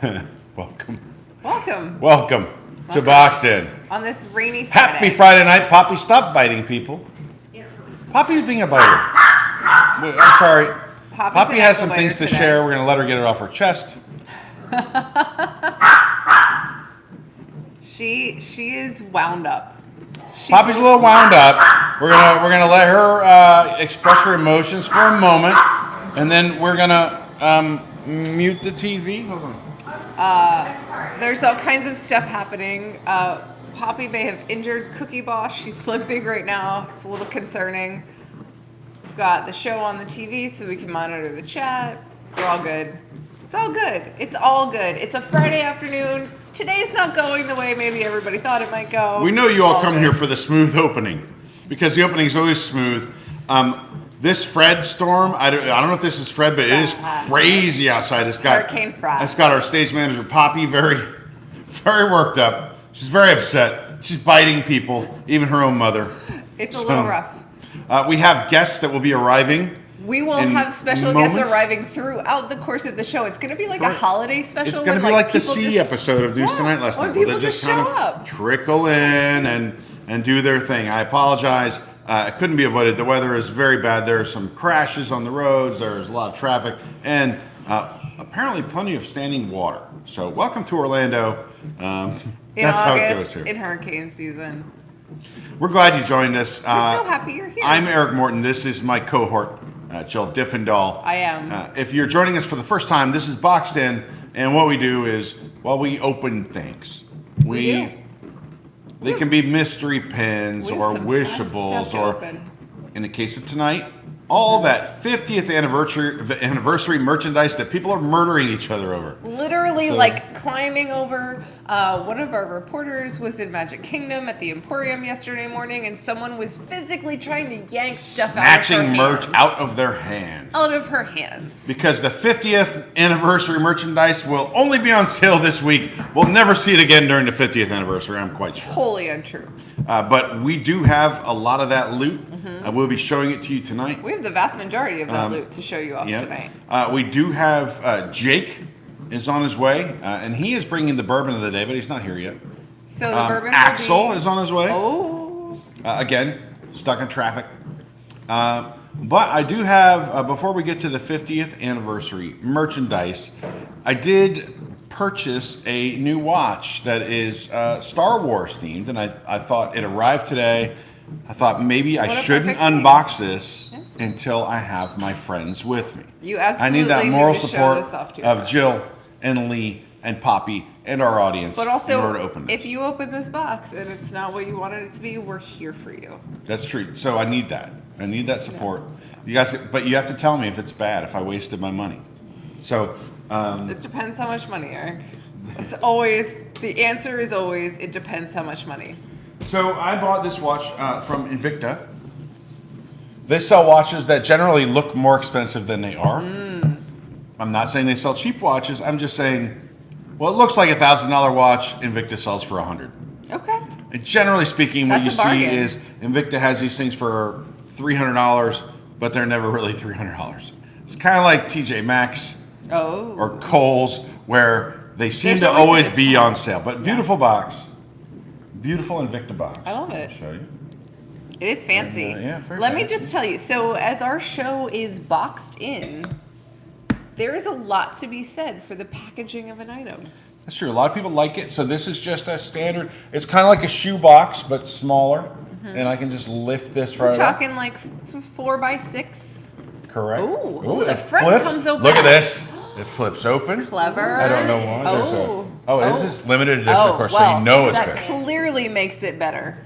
Welcome. Welcome. Welcome to Boxed In. On this rainy Friday. Happy Friday night. Poppy, stop biting people. Poppy's being a biter. I'm sorry. Poppy has some things to share. We're going to let her get it off her chest. She is wound up. Poppy's a little wound up. We're gonna let her express her emotions for a moment, and then we're gonna mute the TV. Hold on. There's all kinds of stuff happening. Poppy may have injured Cookie Boss. She's limping right now. It's a little concerning. We've got the show on the TV so we can monitor the chat. We're all good. It's all good. It's all good. It's a Friday afternoon. Today's not going the way maybe everybody thought it might go. We know you all come here for the smooth opening, because the opening is always smooth. This Fred storm, I don't know if this is Fred, but it is crazy outside. It's got Hurricane Fred. It's got our stage manager Poppy very, very worked up. She's very upset. She's biting people, even her own mother. It's a little rough. We have guests that will be arriving. We will have special guests arriving throughout the course of the show. It's going to be like a holiday special. It's going to be like the C episode of News Tonight last night. People just kind show up. Trickle in and do their thing. I apologize. It couldn't be avoided. The weather is very bad. There are some crashes on the roads. There's a lot of traffic. And apparently plenty of standing water. So welcome to Orlando. That's how it goes here. In hurricane season. We're glad you joined us. We're so happy you're here. I'm Eric Morton. This is my cohort, Jill Diffendahl. I am. If you're joining us for the first time, this is Boxed In, and what we do is, we open things. We They can be mystery pins or wishables, or open. In the case of tonight, all that 50th anniversary merchandise that people are murdering each other over. Literally, like climbing over. One of our reporters was in Magic Kingdom at the Emporium yesterday morning, and someone was physically trying to yank stuff snatching merch out of their hands. Out of her hands. Because the 50th anniversary merchandise will only be on sale this week. We'll never see it again during the 50th anniversary, I'm quite sure. Wholly untrue. But we do have a lot of that loot. We'll be showing it to you tonight. We have the vast majority of that loot to show you off tonight. We do have Jake is on his way, and he is bringing the bourbon of the day, but he's not here yet. So the bourbon Axel is on his way. Oh. Again, stuck in traffic. But I do have, before we get to the 50th anniversary merchandise, I did purchase a new watch that is Star Wars themed, and I thought it arrived today. I thought maybe I shouldn't unbox this until I have my friends with me. You absolutely I need that moral need to support show this off to of friends. Jill and Lee and Poppy and our audience But also, in order to open this. if you open this box and it's not what you wanted it to be, we're here for you. That's true. So I need that. I need that support. You guys, but you have to tell me if it's bad, if I wasted my money. So it depends how much money, Eric. It's always, the answer is always, it depends how much money. So I bought this watch from Invicta. They sell watches that generally look more expensive than they are. I'm not saying they sell cheap watches. I'm just saying, well, it looks like $1,000 watch. Invicta sells for $100. Okay. And generally speaking, what That's you a see bargain. is Invicta has these things for $300, but they're never really $300. It's kind of like TJ Maxx or Kohl's, where they seem There's to always always be on sale. But beautiful box. Beautiful Invicta box. I love it. I'll show you. It is fancy. Very Let me fancy. just tell you, so as our show is boxed in, there is a lot to be said for the packaging of an item. That's true. A lot of people like it. So this is just a standard. It's kind of like a shoe box, but smaller. And I can just lift this right We're up. talking like 4x6. Correct. Ooh, the it front flips. comes open. Look at this. It flips open. Clever. I don't know why. This is limited edition, of course, well, so you know it's that good. clearly makes it better.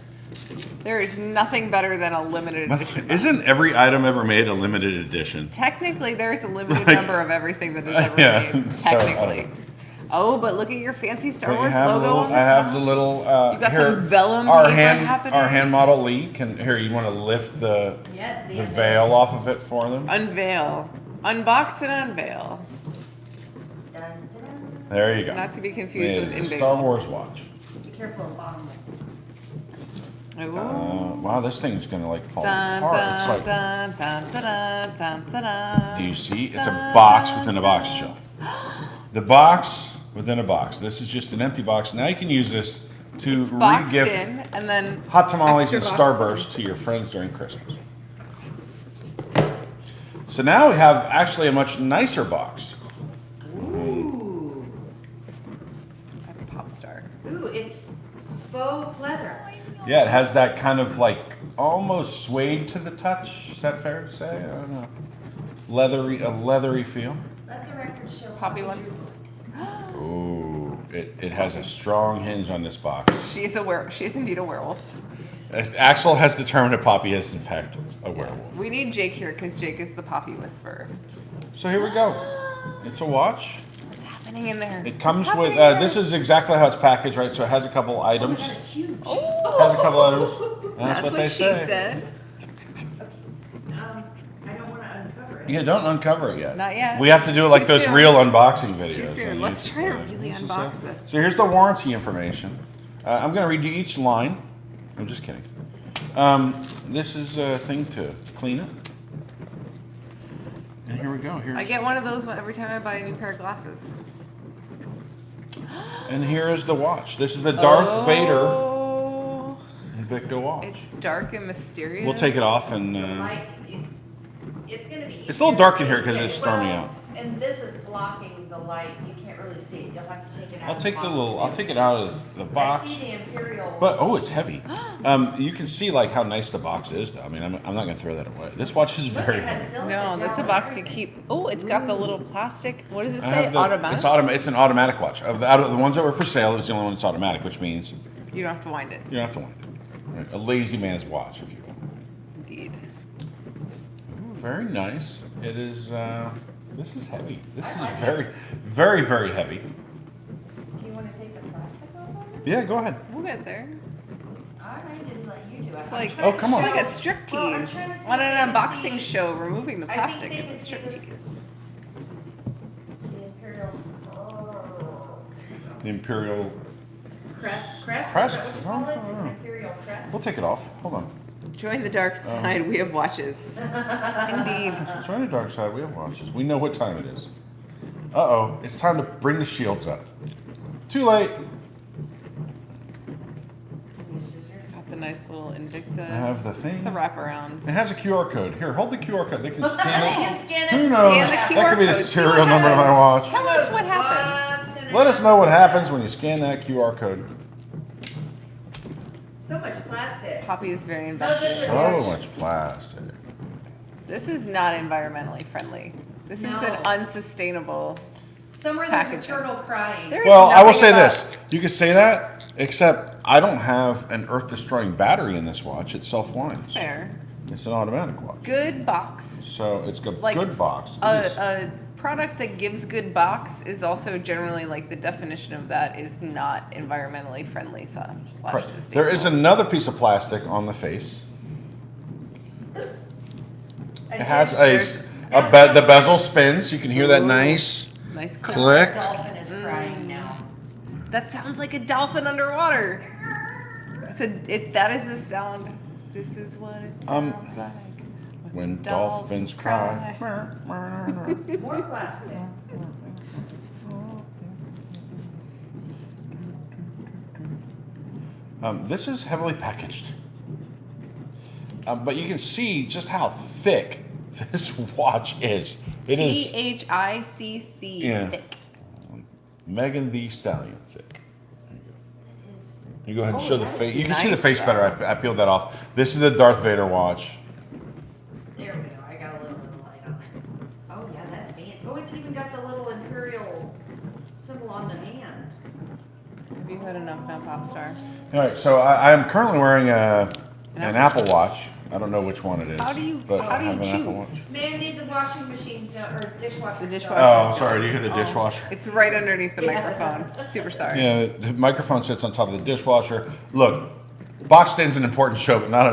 There is nothing better than a limited edition. Isn't every item ever made a limited edition? Technically, there's a limited number of everything that is ever made. so, Technically. Oh, but look at your fancy Star Wars have logo on the I have top. the little. You've got here, some vellum our paper hand, happening. Our hand model Lee can. Here, you want to lift the veil off of it for them? Unveil. Unbox and unveil. Dun, dun. There you go. Not to be confused It with is a unveil. Star Wars watch. Be careful of the bottom. Ooh. Wow, this thing's gonna like fall Dun, apart. dun, It's like, dun, dun, dun, dun, dun, dun. do you see? It's a box within a box, Jill. The box within a box. This is just an empty box. Now you can use this to Boxed re-gift in, and then hot tamales and extra boxed Starburst to your friends during Christmas. So now we have actually a much nicer box. Ooh. like a pop star. Ooh, it's faux leather. Yeah, it has that kind of like almost suede to the touch. Is that fair to say? I don't know. A leathery feel. Let the record show. Poppy how wants. you- Ooh, it has a strong hinge on this box. She is indeed a werewolf. Axel has determined that Poppy is in fact a werewolf. We need Jake here because Jake is the poppy whisperer. So here we go. It's a watch. What's happening in there? It comes What's with, happening in there? this is exactly how it's packaged, right? So it has a couple Oh my items. God, it's huge. Has a couple items. That's, what they she say. said. I don't want to uncover it. Yeah, don't uncover it yet. Not yet. We have to do it like Too those soon. real unboxing videos. It's too soon. on Let's YouTube. try to really unbox this. So here's the warranty information. I'm going to read you each line. I'm just kidding. This is a thing to clean it. And here we go. I get one of those every time I buy a new pair of glasses. And here is the watch. This is the Darth Vader Oh, Invicta watch. it's dark and mysterious. We'll take it off and. Like, it's going to be. It's a little dark in here 'cause it's stormy out. And this is blocking the light. You can't really see it. You'll have to take it out. I'll of take the box. little. I'll take it out of the I box. see the Imperial. But oh, it's heavy. You can see like how nice the box is, though. I mean, I'm not going to throw that away. This watch is Look, very it has heavy. silicone No, that's a down box and you everything. keep. Oh, it's got the little plastic. What does it I say? have the- Automatic. It's an automatic watch. Out of the ones that were for sale, it was the only one that's automatic, which means You don't have to wind it. you don't have to wind it. Right? A lazy man's watch, if you will. Indeed. Ooh, very nice. It is. This is heavy. This is very, very, very heavy. Do you want to take the plastic off of it? Yeah, go ahead. We'll get there. I didn't let you do it. It's I'm like trying Oh, come to on. It's like a show- striptease Well, I'm trying to see on if an they can unboxing see- show. Removing the I think plastic they is can a see this. striptease. The Imperial. The Imperial. Crest? Crest? Is that what you call it? Is an Imperial crest? We'll take it off. Hold on. Join the dark side. We have watches. Indeed. Join the dark side. We have watches. We know what time it is. Uh-oh. It's time to bring the shields up. Too late. Got the nice little Invicta. I have the thing. It's a wraparound. It has a QR code. Here, hold the QR code. They can They scan it. can scan it. Who knows? Scan the That QR could be the code. See serial what number of my happens. watch. Tell us what happens. Let us know what happens when you scan that QR code. So much plastic. Poppy is very Oh, invested. So much plastic. This is not environmentally friendly. This is No. an unsustainable. Somewhere there's a Packaging. turtle crying. There is Well, I will nothing say about- this. You can say that, except I don't have an earth-destroying battery in this watch. It self-winds. Fair. It's an automatic watch. Good box. So it's got Like, good box. It is- A product that gives good box is also generally like the definition of that is not environmentally friendly slash Right. sustainable. There is another piece of plastic on the face. This- It has There's- the bezel spins. You can hear that Ooh. nice. Nice Some Click. dolphin is crying now. That sounds like a dolphin underwater. That is the sound. This is what it sounds like. When dolphins cry. More plastic. This is heavily packaged. But you can see just how thick this watch is. It is THICC. Yeah. Thick. Megan the Stallion thick. It is. You go ahead and Oh, show the that's face. You can see the nice, face though. better. I peeled that off. This is the Darth Vader watch. There we go. I got a little bit of light on it. Oh yeah, that's me. Oh, it's even got the little Imperial symbol on the hand. Have you had enough now, Popstar? All right, so I'm currently wearing an Apple Watch. I don't know which one it is. How do you but I have an Apple choose? Watch. Man, need the washing machines now, or dishwasher. The dishwasher. Oh, sorry. Do you hear the dishwasher? It's right underneath the Yeah. microphone. Super sorry. Yeah, the microphone sits on top of the dishwasher. Look, box stand's an important show, but not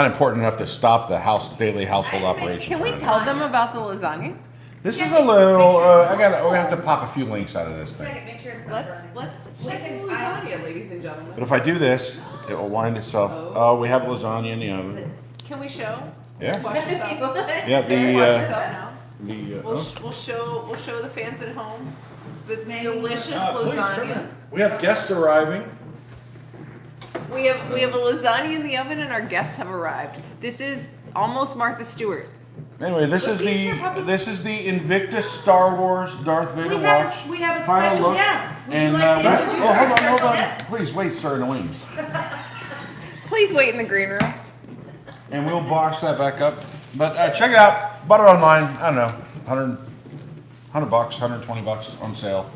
important enough to stop the daily household operations. Can we tell them about the lasagna? This is a little. We're gonna have to pop a few links out of this Check thing. it, make sure it's not Let's burning. check the can- lasagna, ladies and But gentlemen. if I do this, it will wind itself. Oh, we have lasagna in the oven. Can we show? Yeah. Watch yourself. Yeah, Watch yourself now. We'll show the fans at home the Maybe. delicious Please, come lasagna. in. We have guests arriving. We have a lasagna in the oven, and our guests have arrived. This is almost Martha Stewart. Anyway, this is the Invictus Star Wars Darth Vader watch. We have a Final special look. guest. Would you And like to introduce our hold special on. guest? Please wait, sir, and Elaine. Please wait in the green room. And we'll box that back up. But check it out. Bought it online. I don't know, $100, $120 on sale.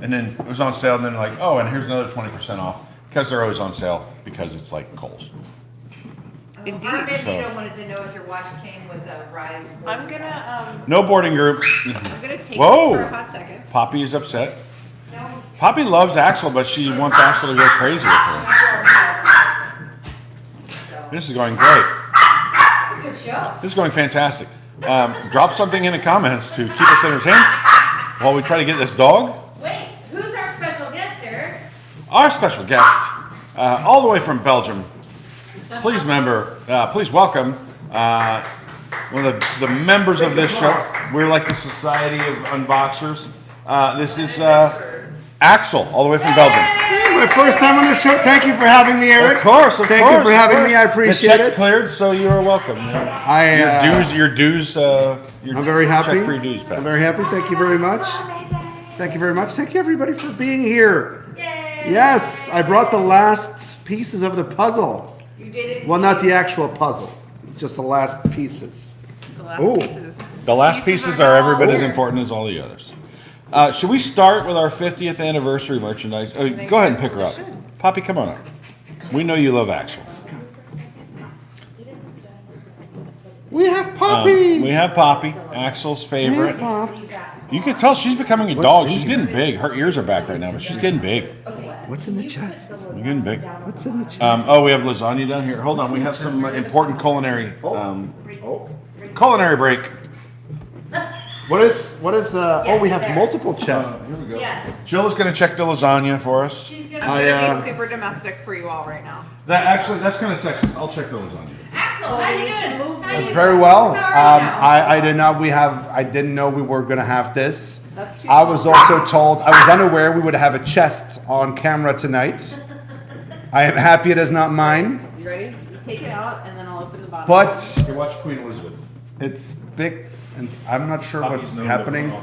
And then it was on sale, and then like, oh, and here's another 20% off because they're always on sale because it's like Kohl's. Indeed. Or maybe So- you don't wanted to know if your watch came with a Rise. I'm gonna No boarding group. take Whoa. this for a hot second. Poppy is upset. No. Poppy loves Axel, but she wants Axel to go crazy with her. So, This is going great. it's a good show. This is going fantastic. Drop something in the comments to keep us entertained while we try to get this dog. Wait, who's our special guest, Eric? Our special guest, all the way from Belgium. Please welcome one of the members of this show. We're like the Society of Unboxers. This is Axel, all the way from Belgium. My first time on the show. Thank you for having me, Eric. Of course. Thank you for having me. I appreciate the check it. cleared, so you are welcome. Your dues. I'm very happy. Check-free dues, Pat. I'm very happy. Thank you very much. Thank you very much. Thank you, everybody, for being here. Yay! Yes, I brought the last pieces of the puzzle. You did it. Well, not the actual puzzle, just the last pieces. The last Ooh. pieces. The last pieces are every bit as here. important as all the others. Should we start with our 50th anniversary merchandise? Oh, think go ahead and we pick her up. absolutely Poppy, come on up. We know you love Axel. We have Poppy. We have Poppy, Axel's favorite. Pops. You can tell she's becoming a dog. She's getting big. Her ears are back right now, but she's getting big. What's in the chest? She's getting big. What's in the chest? We have lasagna down here. Hold on, we have some important culinary break. What is? Oh, we have multiple chests. Yes. Jill is going to check the lasagna for us. She's gonna I'm I, gonna be super domestic for you all right now. That's kind of sexist. I'll check the lasagna. Axel, how you doing? How you Very doing? well. How are you now? I didn't know we were gonna have this. That's too I was small. also told, I was unaware we would have a chest on camera tonight. I am happy it is not mine, You ready? You take it out, and then I'll open the bottom. but You watch Queen Elizabeth. it's big, and I'm not sure Poppy's what's known happening. to-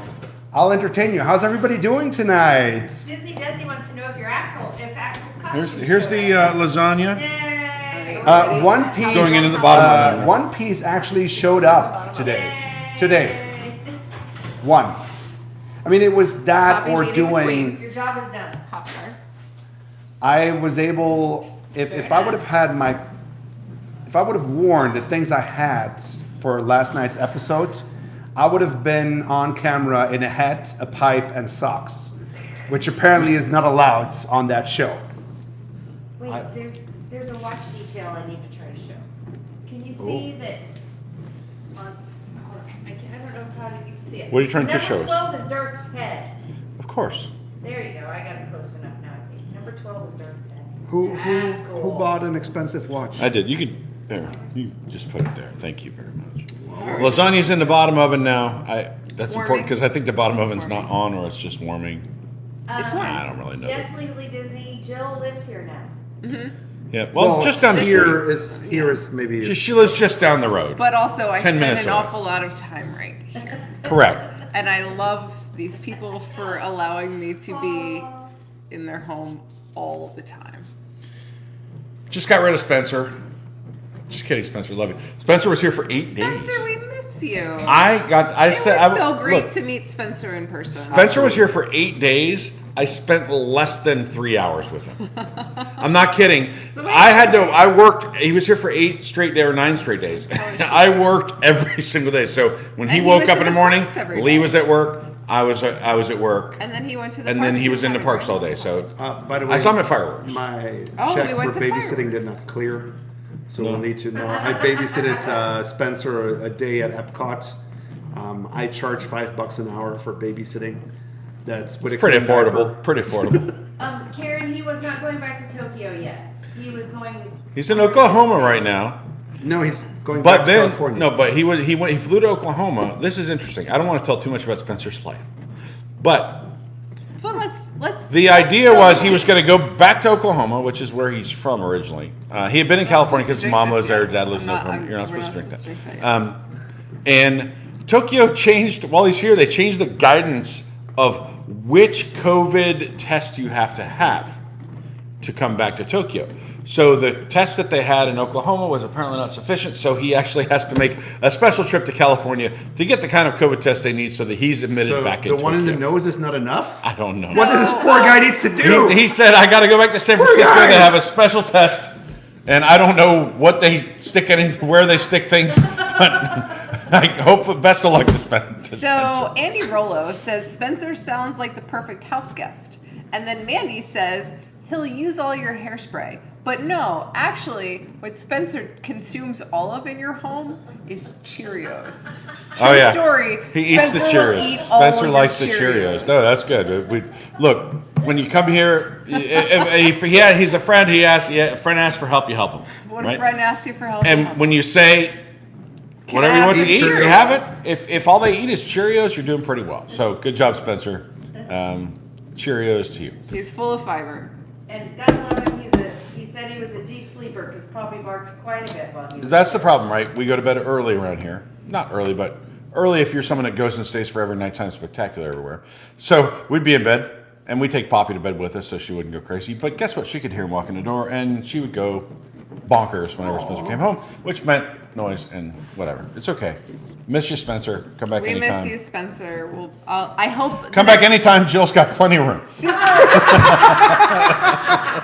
I'll entertain you. How's everybody doing tonight? Disney wants to know if Axel's costume. Here's the lasagna. Yay! One piece going into the bottom of it. One piece actually showed up today. Today, one. I mean, it was that Poppy's or eating the doing. queen. Your job is done. Pop star. I was able, if I would have had if I would have worn the things I had for last night's episode, I would have been on camera in a hat, a pipe, and socks, which apparently is not allowed on that show. Wait, there's a watch detail I need to try to show. Can you see that? Hold on, I don't know how you can see it. What are you trying to show us? Number 12 is Darth's head. Of course. There you go. I got it close enough now. I think number 12 is Darth's head. Who That's cool. bought an expensive watch? I did. You could there. You just put it there. Thank you very much. Lasagna's in the bottom oven now. That's important warming. because I think the bottom It's oven's not on or it's just warming. It's warm. I don't really know. Yes, Legally Disney. Jill lives here now. Yeah. Well, just down the here street. here is maybe. She lives just down the road. But also, I 10 spend minutes an away. awful lot of time right here. Correct. And I love these people for allowing me to be in their home all the time. Just got rid of Spencer. Just kidding, Spencer. Love you. Spencer was here for 8 days. Spencer, we miss you. It It was so great to meet Spencer in person. Spencer was here for 8 days. I spent less than 3 hours with him. I'm not kidding. So wait. I worked. He was here for 8 straight days or 9 straight days. I worked every single day. So when he And he woke was up in in the the morning, parks every Lee day. was at work. I was at work. And then he went to the And then parks he was in the had a parks great all day. So By the way, I saw him at fireworks. My Oh, check we for went to babysitting did fireworks. not clear, so we'll need to know. I babysitted Spencer a day at Epcot. I charge $5 an hour for babysitting. That's with a Pretty clean diaper. affordable. Pretty affordable. Karen, he was not going back to Tokyo yet. He was going. He's in Oklahoma right now. No, he's going But back then, to California. no, but he flew to Oklahoma. This is interesting. I don't want to tell too much about Spencer's life, but But let's the idea was he was going to go back to Oklahoma, which is where he's from originally. He had been in California because his mom was there, dad lives in Oklahoma. You're not supposed to drink that. And Tokyo changed, while he's here, they changed the guidance of which COVID test you have to come back to Tokyo. So the test that they had in Oklahoma was apparently not sufficient, so he actually has to make a special trip to California to get the kind of COVID test they need so that he's admitted back in the Tokyo. one in the nose is not enough? I don't know. What does this poor guy needs to do? He said, I got to go back to San Francisco. They have a special test, and I don't know what they stick where they stick things, but I hope best of luck to Spencer. So Andy Rollo says Spencer sounds like the perfect house guest, and then Mandy says he'll use all your hairspray. But no, actually, what Spencer consumes all of in your home is Cheerios. Oh yeah, Story. he eats the Spencer will Cheerios. eat all Spencer of likes the your Cheerios. No, that's good. Look, when you come here, he's a friend. A friend asks for help, you help him. What right? if friend asks you for help? And when you say whatever I you have want to some eat, you Cheerios? have it. If all they eat is Cheerios, you're doing pretty well. So good job, Spencer. Cheerios to you. He's full of fiber. And God love him, he said he was a deep sleeper because Poppy barked quite a bit while he was. That's the problem, right? We go to bed early around here. Not early, but early if you're someone that goes and stays forever, nighttime spectacular everywhere. So we'd be in bed, and we'd take Poppy to bed with us so she wouldn't go crazy. But guess what? She could hear him walk in the door, and she would go bonkers whenever Spencer came home, which meant noise and whatever. It's okay. Miss you, Spencer. Come back We anytime. miss you, Spencer. I hope. Come back anytime. Jill's got plenty of room.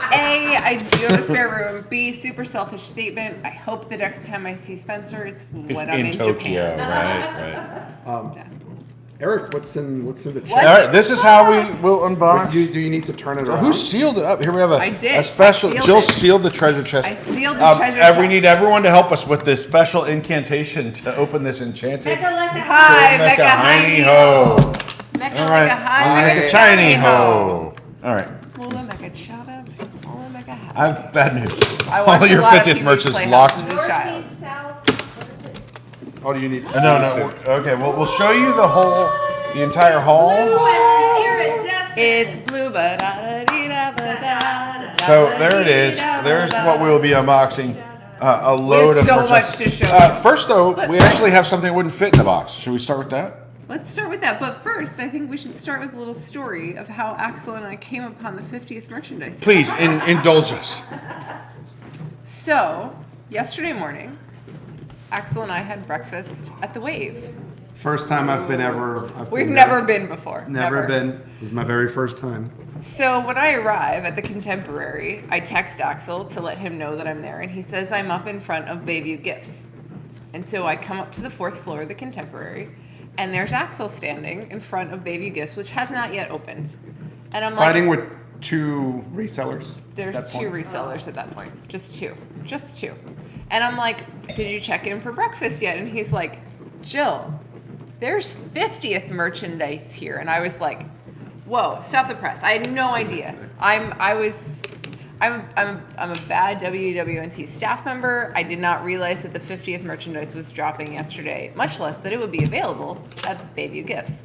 A, I do have a spare room. B, super selfish statement. I hope the next time I see Spencer, it's It's when I'm in Tokyo, Japan. right? Eric, what's in the chat? What? All right, this is how we will unbox. Do you need to turn it around? Who sealed it up? Here we have I did. a special. I sealed Jill it. sealed the treasure chest. I sealed the treasure chest. We need everyone to help us with this special incantation to open this enchanted. Mecca like a Hi, Mecca Mecca hiney Hiney ho. Mecca All like right, a high, Mecca Mecca shiny shiny ho. All right, Mula Mecca chata, Mula Mecca high. I have bad news. I watched All your a lot of 50th TV merch is Playhouse locked. as a northeast, child. south, what is it? Oh, do you need? No. Okay, well, we'll show you the entire hall. Here at Destin. It's blue, ba da da dee da ba da. So there it is. There's what we'll be unboxing. A load of so merch. much to show you. First, though, But we first- actually have something that wouldn't fit in the box. Should we start with that? Let's start with that. But first, I think we should start with a little story of how Axel and I came upon the 50th merchandise. Please, indulge us. So, yesterday morning, Axel and I had breakfast at the Wave. First time I've been ever. We've never been before. Never been. This is my very first time. So when I arrive at the Contemporary, I text Axel to let him know that I'm there, and he says I'm up in front of Bayview Gifts. And so I come up to the 4th floor of the Contemporary, and there's Axel standing in front of Bayview Gifts, which has not yet opened. And I'm Fighting like, with two resellers. at there's that two point. resellers at that point. Just two. And I'm like, did you check in for breakfast yet? And he's like, Jill, there's 50th merchandise here. And I was like, whoa, stop the press. I had no idea. I'm a bad WDWNT staff member. I did not realize that the 50th merchandise was dropping yesterday, much less that it would be available at Bayview Gifts.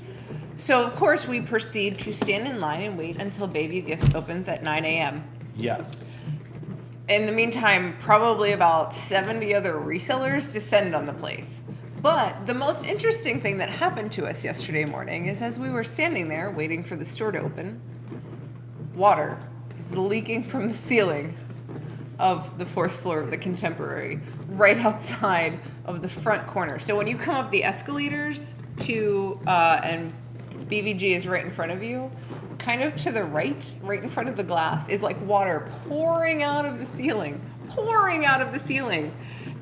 So of course we proceed to stand in line and wait until Bayview Gifts opens at 9 a.m. Yes. In the meantime, probably about 70 other resellers descend on the place. But the most interesting thing that happened to us yesterday morning is as we were standing there waiting for the store to open, water is leaking from the ceiling of the 4th floor of the Contemporary, right outside of the front corner. So when you come up the escalators to, and BVG is right in front of you, kind of to the right in front of the glass, is like water pouring out of the ceiling.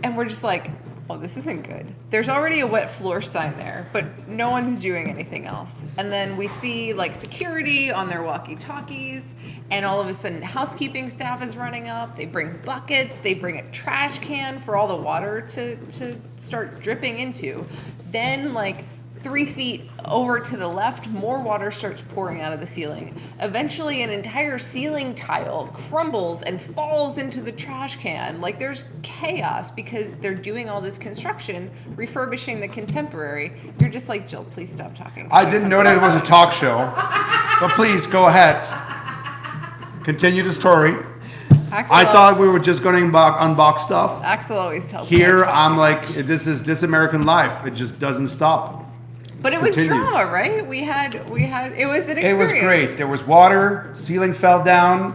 And we're just like, oh, this isn't good. There's already a wet floor sign there, but no one's doing anything else. And then we see like security on their walkie-talkies, and all of a sudden housekeeping staff is running up. They bring buckets, they bring a trash can for all the water to start dripping into. Then like 3 feet over to the left, more water starts pouring out of the ceiling. Eventually, an entire ceiling tile crumbles and falls into the trash can. Like, there's chaos because they're doing all this construction, refurbishing the Contemporary. You're just like, Jill, please stop talking. I didn't know that it was a talk show, but please go ahead. Continue the story. Axel, I thought we were just going to unbox stuff. Axel always tells me. Here, I talk I'm too like, much. this American life. It just doesn't stop. But it was continues. drama, right? We had, it was an experience. It was great. There was water, ceiling fell down,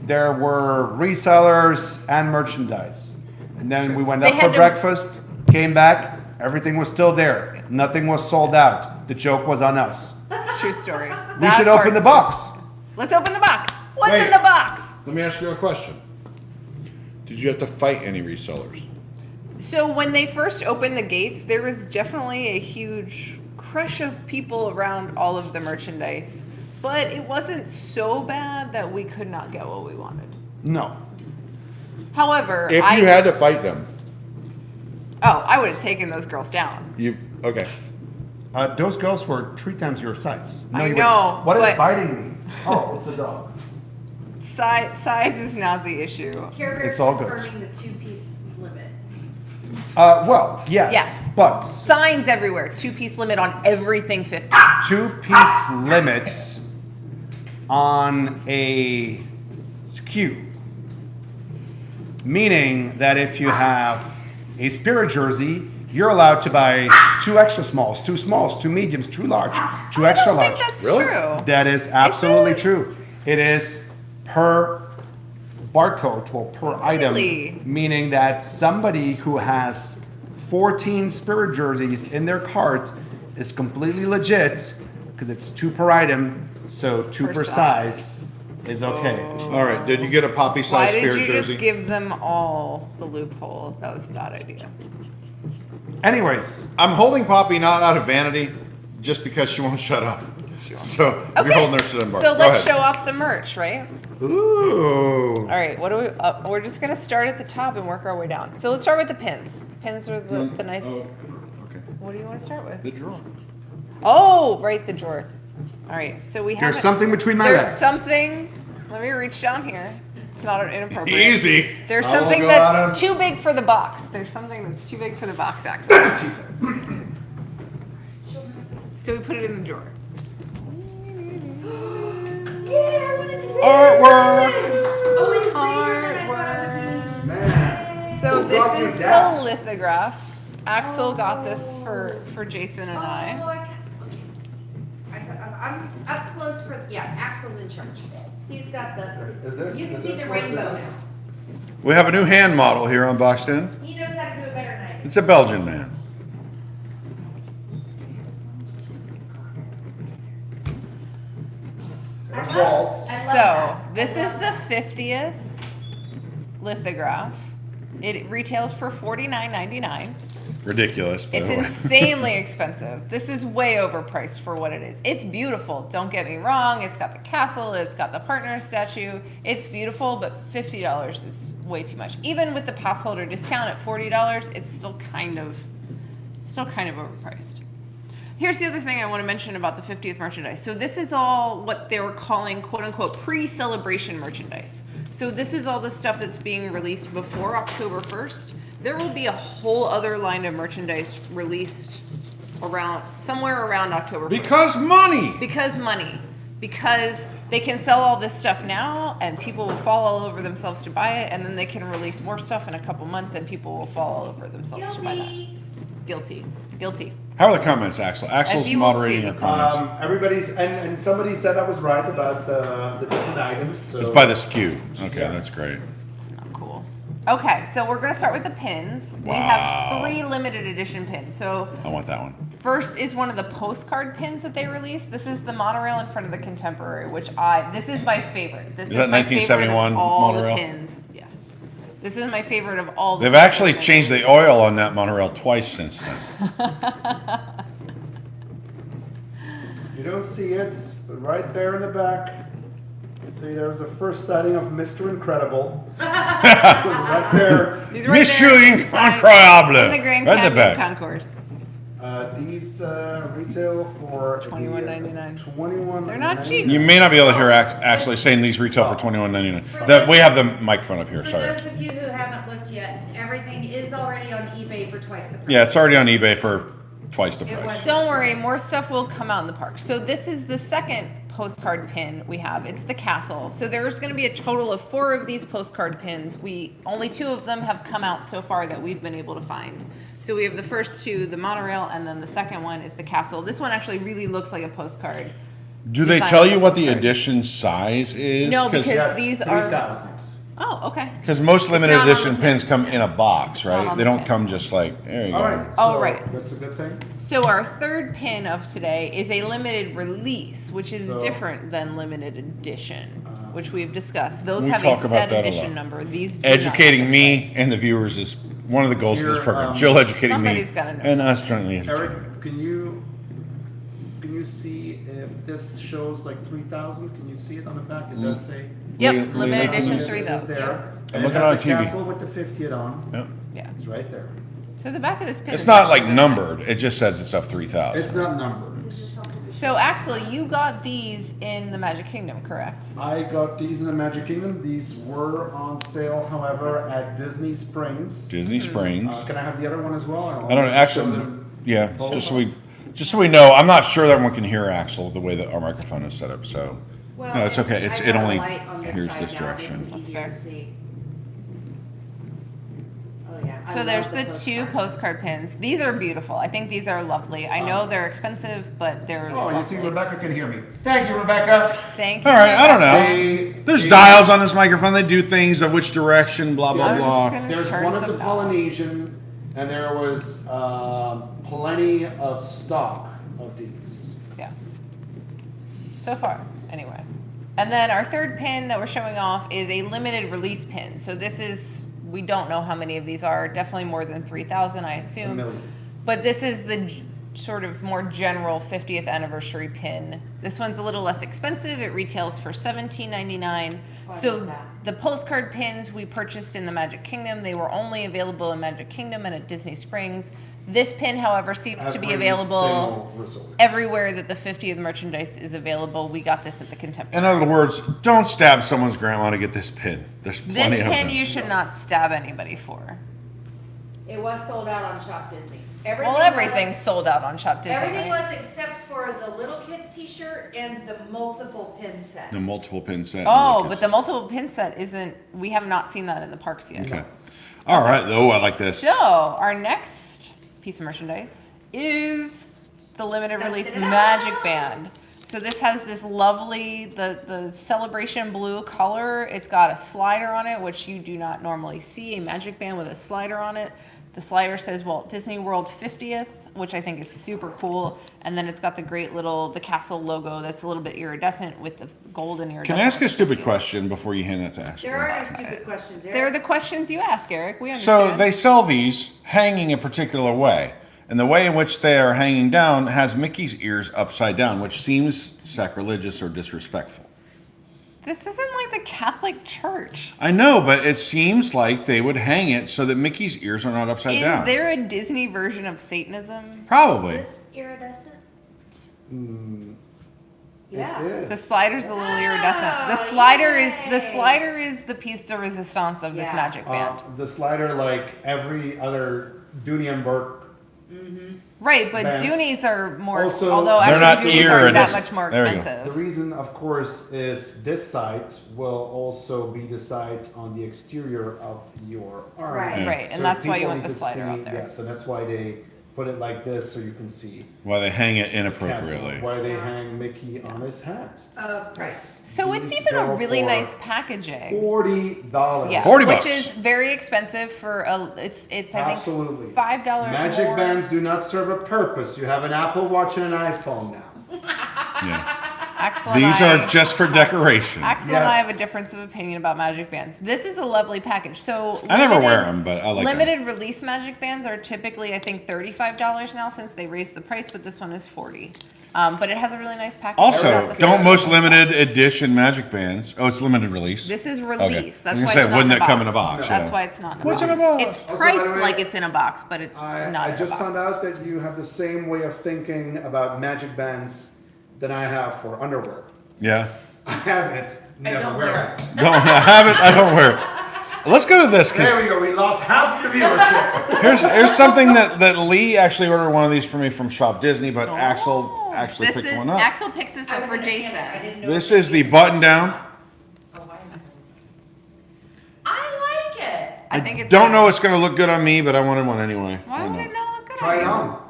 there were resellers and merchandise. And then we went They up had for to- breakfast, came back, everything was still there. Nothing was sold out. The joke was on us. It's a true story. We should open the box. Let's open the box. What's Wait. in the box? Let me ask you a question. Did you have to fight any resellers? So when they first opened the gates, there was definitely a huge crush of people around all of the merchandise. But it wasn't so bad that we could not get what we wanted. No. However, If you had to fight them, I would have taken those girls down. okay. Those girls were 3 times your size. No, I you know, wouldn't. What is but- biting me? Oh, it's a dog. Size is not the issue. Care Bear It's all good. confirming the 2-piece limit. Well, yes. Yes. But Signs everywhere. 2-piece limit on everything 50. 2-piece limits on a SKU. Meaning that if you have a Spirit jersey, you're allowed to buy 2 extra smalls, 2 smalls, 2 mediums, 2 large, 2 extra I don't large. think that's Really? true. That is absolutely it? true. It is per barcode, well, per item. Really? Meaning that somebody who has 14 Spirit jerseys in their cart is completely legit because it's 2 per item, so 2 Per per size is okay. All right. Did you get a poppy Why size did Spirit you jersey? just give them all the loophole? That was a bad idea. Anyways, I'm holding Poppy not out of vanity, just because she won't shut up. So if you're holding her shit in bar. So Go let's ahead. show off some merch, right? ooh. All right, what do we? We're just gonna start at the top and work our way down. So let's start with the pins. Pins are the nice. Oh, okay. What do you want to start with? The drawer. Oh, right, the drawer. All right, so we have. There's something between my There's legs. something. Let me reach down here. It's not inappropriate. Easy. There's I will something go that's out of- too big for the box. There's something that's too big for the box, Axel. So we put it in the drawer. Yeah, I wanted to say Artwork. Oh, it's prettier than I thought it would be. Man. So Who brought this you is that? the lithograph. Axel got this for Jason and Oh, I. I'm up close for, yeah, Axel's in charge. He's got the, you can see the rainbow now. We have a new hand model here on Boxed In. He knows how to do it better than I do. It's a Belgian man. There's Walt. I love So that. this I is love the that. 50th lithograph. It retails for $49.99. Ridiculous. By It's the way. insanely expensive. This is way overpriced for what it is. It's beautiful. Don't get me wrong. It's got the castle. It's got the partner statue. It's beautiful, but $50 is way too much. Even with the pass holder discount at $40, it's still kind of overpriced. Here's the other thing I want to mention about the 50th merchandise. So this is all what they were calling quote unquote pre-celebration merchandise. So this is all the stuff that's being released before October 1st. There will be a whole other line of merchandise released somewhere around October 1st. Because money. Because money. Because they can sell all this stuff now and people will fall all over themselves to buy it, and then they can release more stuff in a couple months and people will fall all over themselves to buy that. Guilty. Guilty. How are the comments, Axel? Axel's As you will moderating see. our comments. Everybody's and somebody said I was right about the different items. So. It's by the SKU. Okay, Yes. that's great. It's not cool. Okay, so we're gonna start with the pins. We have 3 limited edition pins. So I want that one. first is one of the postcard pins that they released. This is the monorail in front of the Contemporary, this is my favorite. This Is that my favorite 1971 of all monorail? the pins. Yes. This is my favorite of all the They've pins actually that they changed the released. oil on that monorail twice since then. You don't see it, but right there in the back, you see there was a first sighting of Mr. Incredible. It was right there. He's right Monsieur there inside- Incroyable. in the Grand Right in the Canyon back. Concourse. These retail for $21.99. $21. They're not cheap. You may not be able to hear actually saying these retail for $21.99. That we have the microphone up here. For Sorry. those of you who haven't looked yet, everything is already on eBay for twice the price. Yeah, it's already on eBay for twice the It price. was. Don't worry, more stuff will come out in the park. So this is the second postcard pin we have. It's the castle. So there's going to be a total of 4 of these postcard pins. Only 2 of them have come out so far that we've been able to find. So we have the first 2, the monorail, and then the second one is the castle. This one actually really looks like a postcard. Do they Design tell like you a what the postcard. edition size is? No, because Yes, these are. 3,000. Oh, okay. Because most limited not on edition the pins come in a box, not right? on They the don't pin. come just like, there you All go. right. Oh, so right. That's a good thing. So our third pin of today is a limited release, which is So- different than limited edition, which we've discussed. Those We have a talk about set that a edition lot. number. These do not have Educating a me and the viewers is one of the goals of this Here, program. Jill educating me somebody's gotta know and us jointly educating. Eric, can you see if this shows like 3,000? Can you see it on the back? It does say. set. Yep, Lee- limited Lee- edition Lee- 3,000. There. I'm And looking it on has the TV. castle with the 50 on. Yep. Yeah. It's right there. So the back of this pin. It's is not actually like very numbered. nice. It just says it's up 3,000. It's not numbered. So Axel, you got these in the Magic Kingdom, correct? I got these in the Magic Kingdom. These were on sale, however, at Disney Springs. Disney Springs. Can I have the other one as well? I don't know. Actually, yeah. Just so we know. I'm not sure that everyone can hear Axel the way that our microphone is set up. So Well, no, it's okay. I've It got a only light on this hears side this now. It makes direction. it That's easier fair. to see. Oh, yeah. I So love there's the 2 postcard pins. These are beautiful. I think these are lovely. I know they're expensive, but they're Oh, you see, lovely. Rebecca can hear me. Thank you, Rebecca. Thank you. All right. I don't Rebecca. know. There's dials on this microphone. They do things of which direction. Blah I blah was blah. just gonna There's turn one of some the knobs. Polynesian, and there was plenty of stock of these. Yeah. So far, anyway. And then our third pin that we're showing off is a limited release pin. So this is, we don't know how many of these are. Definitely more than 3,000, I A assume. million. But this is the sort of more general 50th anniversary pin. This one's a little less expensive. It retails for $17.99. Oh, I So love that. the postcard pins we purchased in the Magic Kingdom, they were only available in Magic Kingdom and at Disney Springs. This pin, however, seems to be Every available single resort. everywhere that the 50th merchandise is available. We got this at the In Contemporary. other words, don't stab someone's grandma to get this pin. There's This plenty of pin them. you should not stab anybody for. It was sold out on Shop Disney. Well, everything's sold out on Shop Disney. Everything right? was except for the little kids t-shirt and the multiple pin set. The multiple pin set. Oh, but the multiple pin set isn't, we have not seen that in the parks yet. Okay. All right. Oh, I like this. So, our next piece of merchandise is the limited release Da-da-da-da. Magic Band. So this has this lovely, the celebration blue color. It's got a slider on it, which you do not normally see, a Magic Band with a slider on it. The slider says Walt Disney World 50th, which I think is super cool. And then it's got the great little, the castle logo that's a little bit iridescent with the golden iridescent. Can I ask a stupid question before you hand that to Axel? There are no stupid questions. Eric. They're the questions you ask, Eric. We understand. So they sell these hanging a particular way. And the way in which they are hanging down has Mickey's ears upside down, which seems sacrilegious or disrespectful. This isn't like the Catholic Church. I know, but it seems like they would hang it so that Mickey's ears are not upside Is down. there a Disney version of Satanism? Probably. Is this iridescent? It Yeah. is. The slider's a little iridescent. The Oh, slider is the piece de resistance of this Yeah. Magic Band. The slider, like every other Dooney and Burke. Right, but bands. Doonies are more, Also, although They're not actually Doonies aren't that iridescent. much more There we go. expensive. The reason, of course, is this site will also be the site on the exterior of your arm. Right. Right, and So that's why you people want the need to slider see- out there. Yes, and that's why they put it like this so you can see Why they hang it castle, inappropriately. why they hang Mickey on his hat. Price. So it's These even a go really for nice packaging. $40. Yeah, 40 which bucks. is very expensive for a. It's I think Absolutely. $5 Magic more. bands do not serve a purpose. You have an Apple Watch and an iPhone now. Yeah. Axel and These I- are just for decoration. Axel and I have a Yes. difference of opinion about magic bands. This is a lovely package. So I never limited- wear them, but I like them. Limited release magic bands are typically, I think, $35 now since they raised the price, but this one is $40. But it has a really nice package. Also, don't most limited edition Magic Bands. Oh, it's limited release. This is release. Okay. That's I was why gonna say, it's not wouldn't in a it come in a box. box? That's Yeah. why it's not in a What's box. in a box? It's Also, by the priced way, like it's in a box, but it's not I in a just box. found out that you have the same way of thinking about Magic Bands that I have for underwear. Yeah. I have it, never wear it. Don't have it. I don't wear it. Let's go to this There we because go. We lost half the viewership. here's something that Lee actually ordered one of these for me from Shop Disney, but Oh. Axel actually This picked is one up. Axel picks this I up was for in a panic. I Jason. didn't know This if is the you- button down. Oh, why am I like it. I think it's. Don't know it's gonna look good on me, but I wanted one anyway. Why I would know. it not look good Try on it you? on.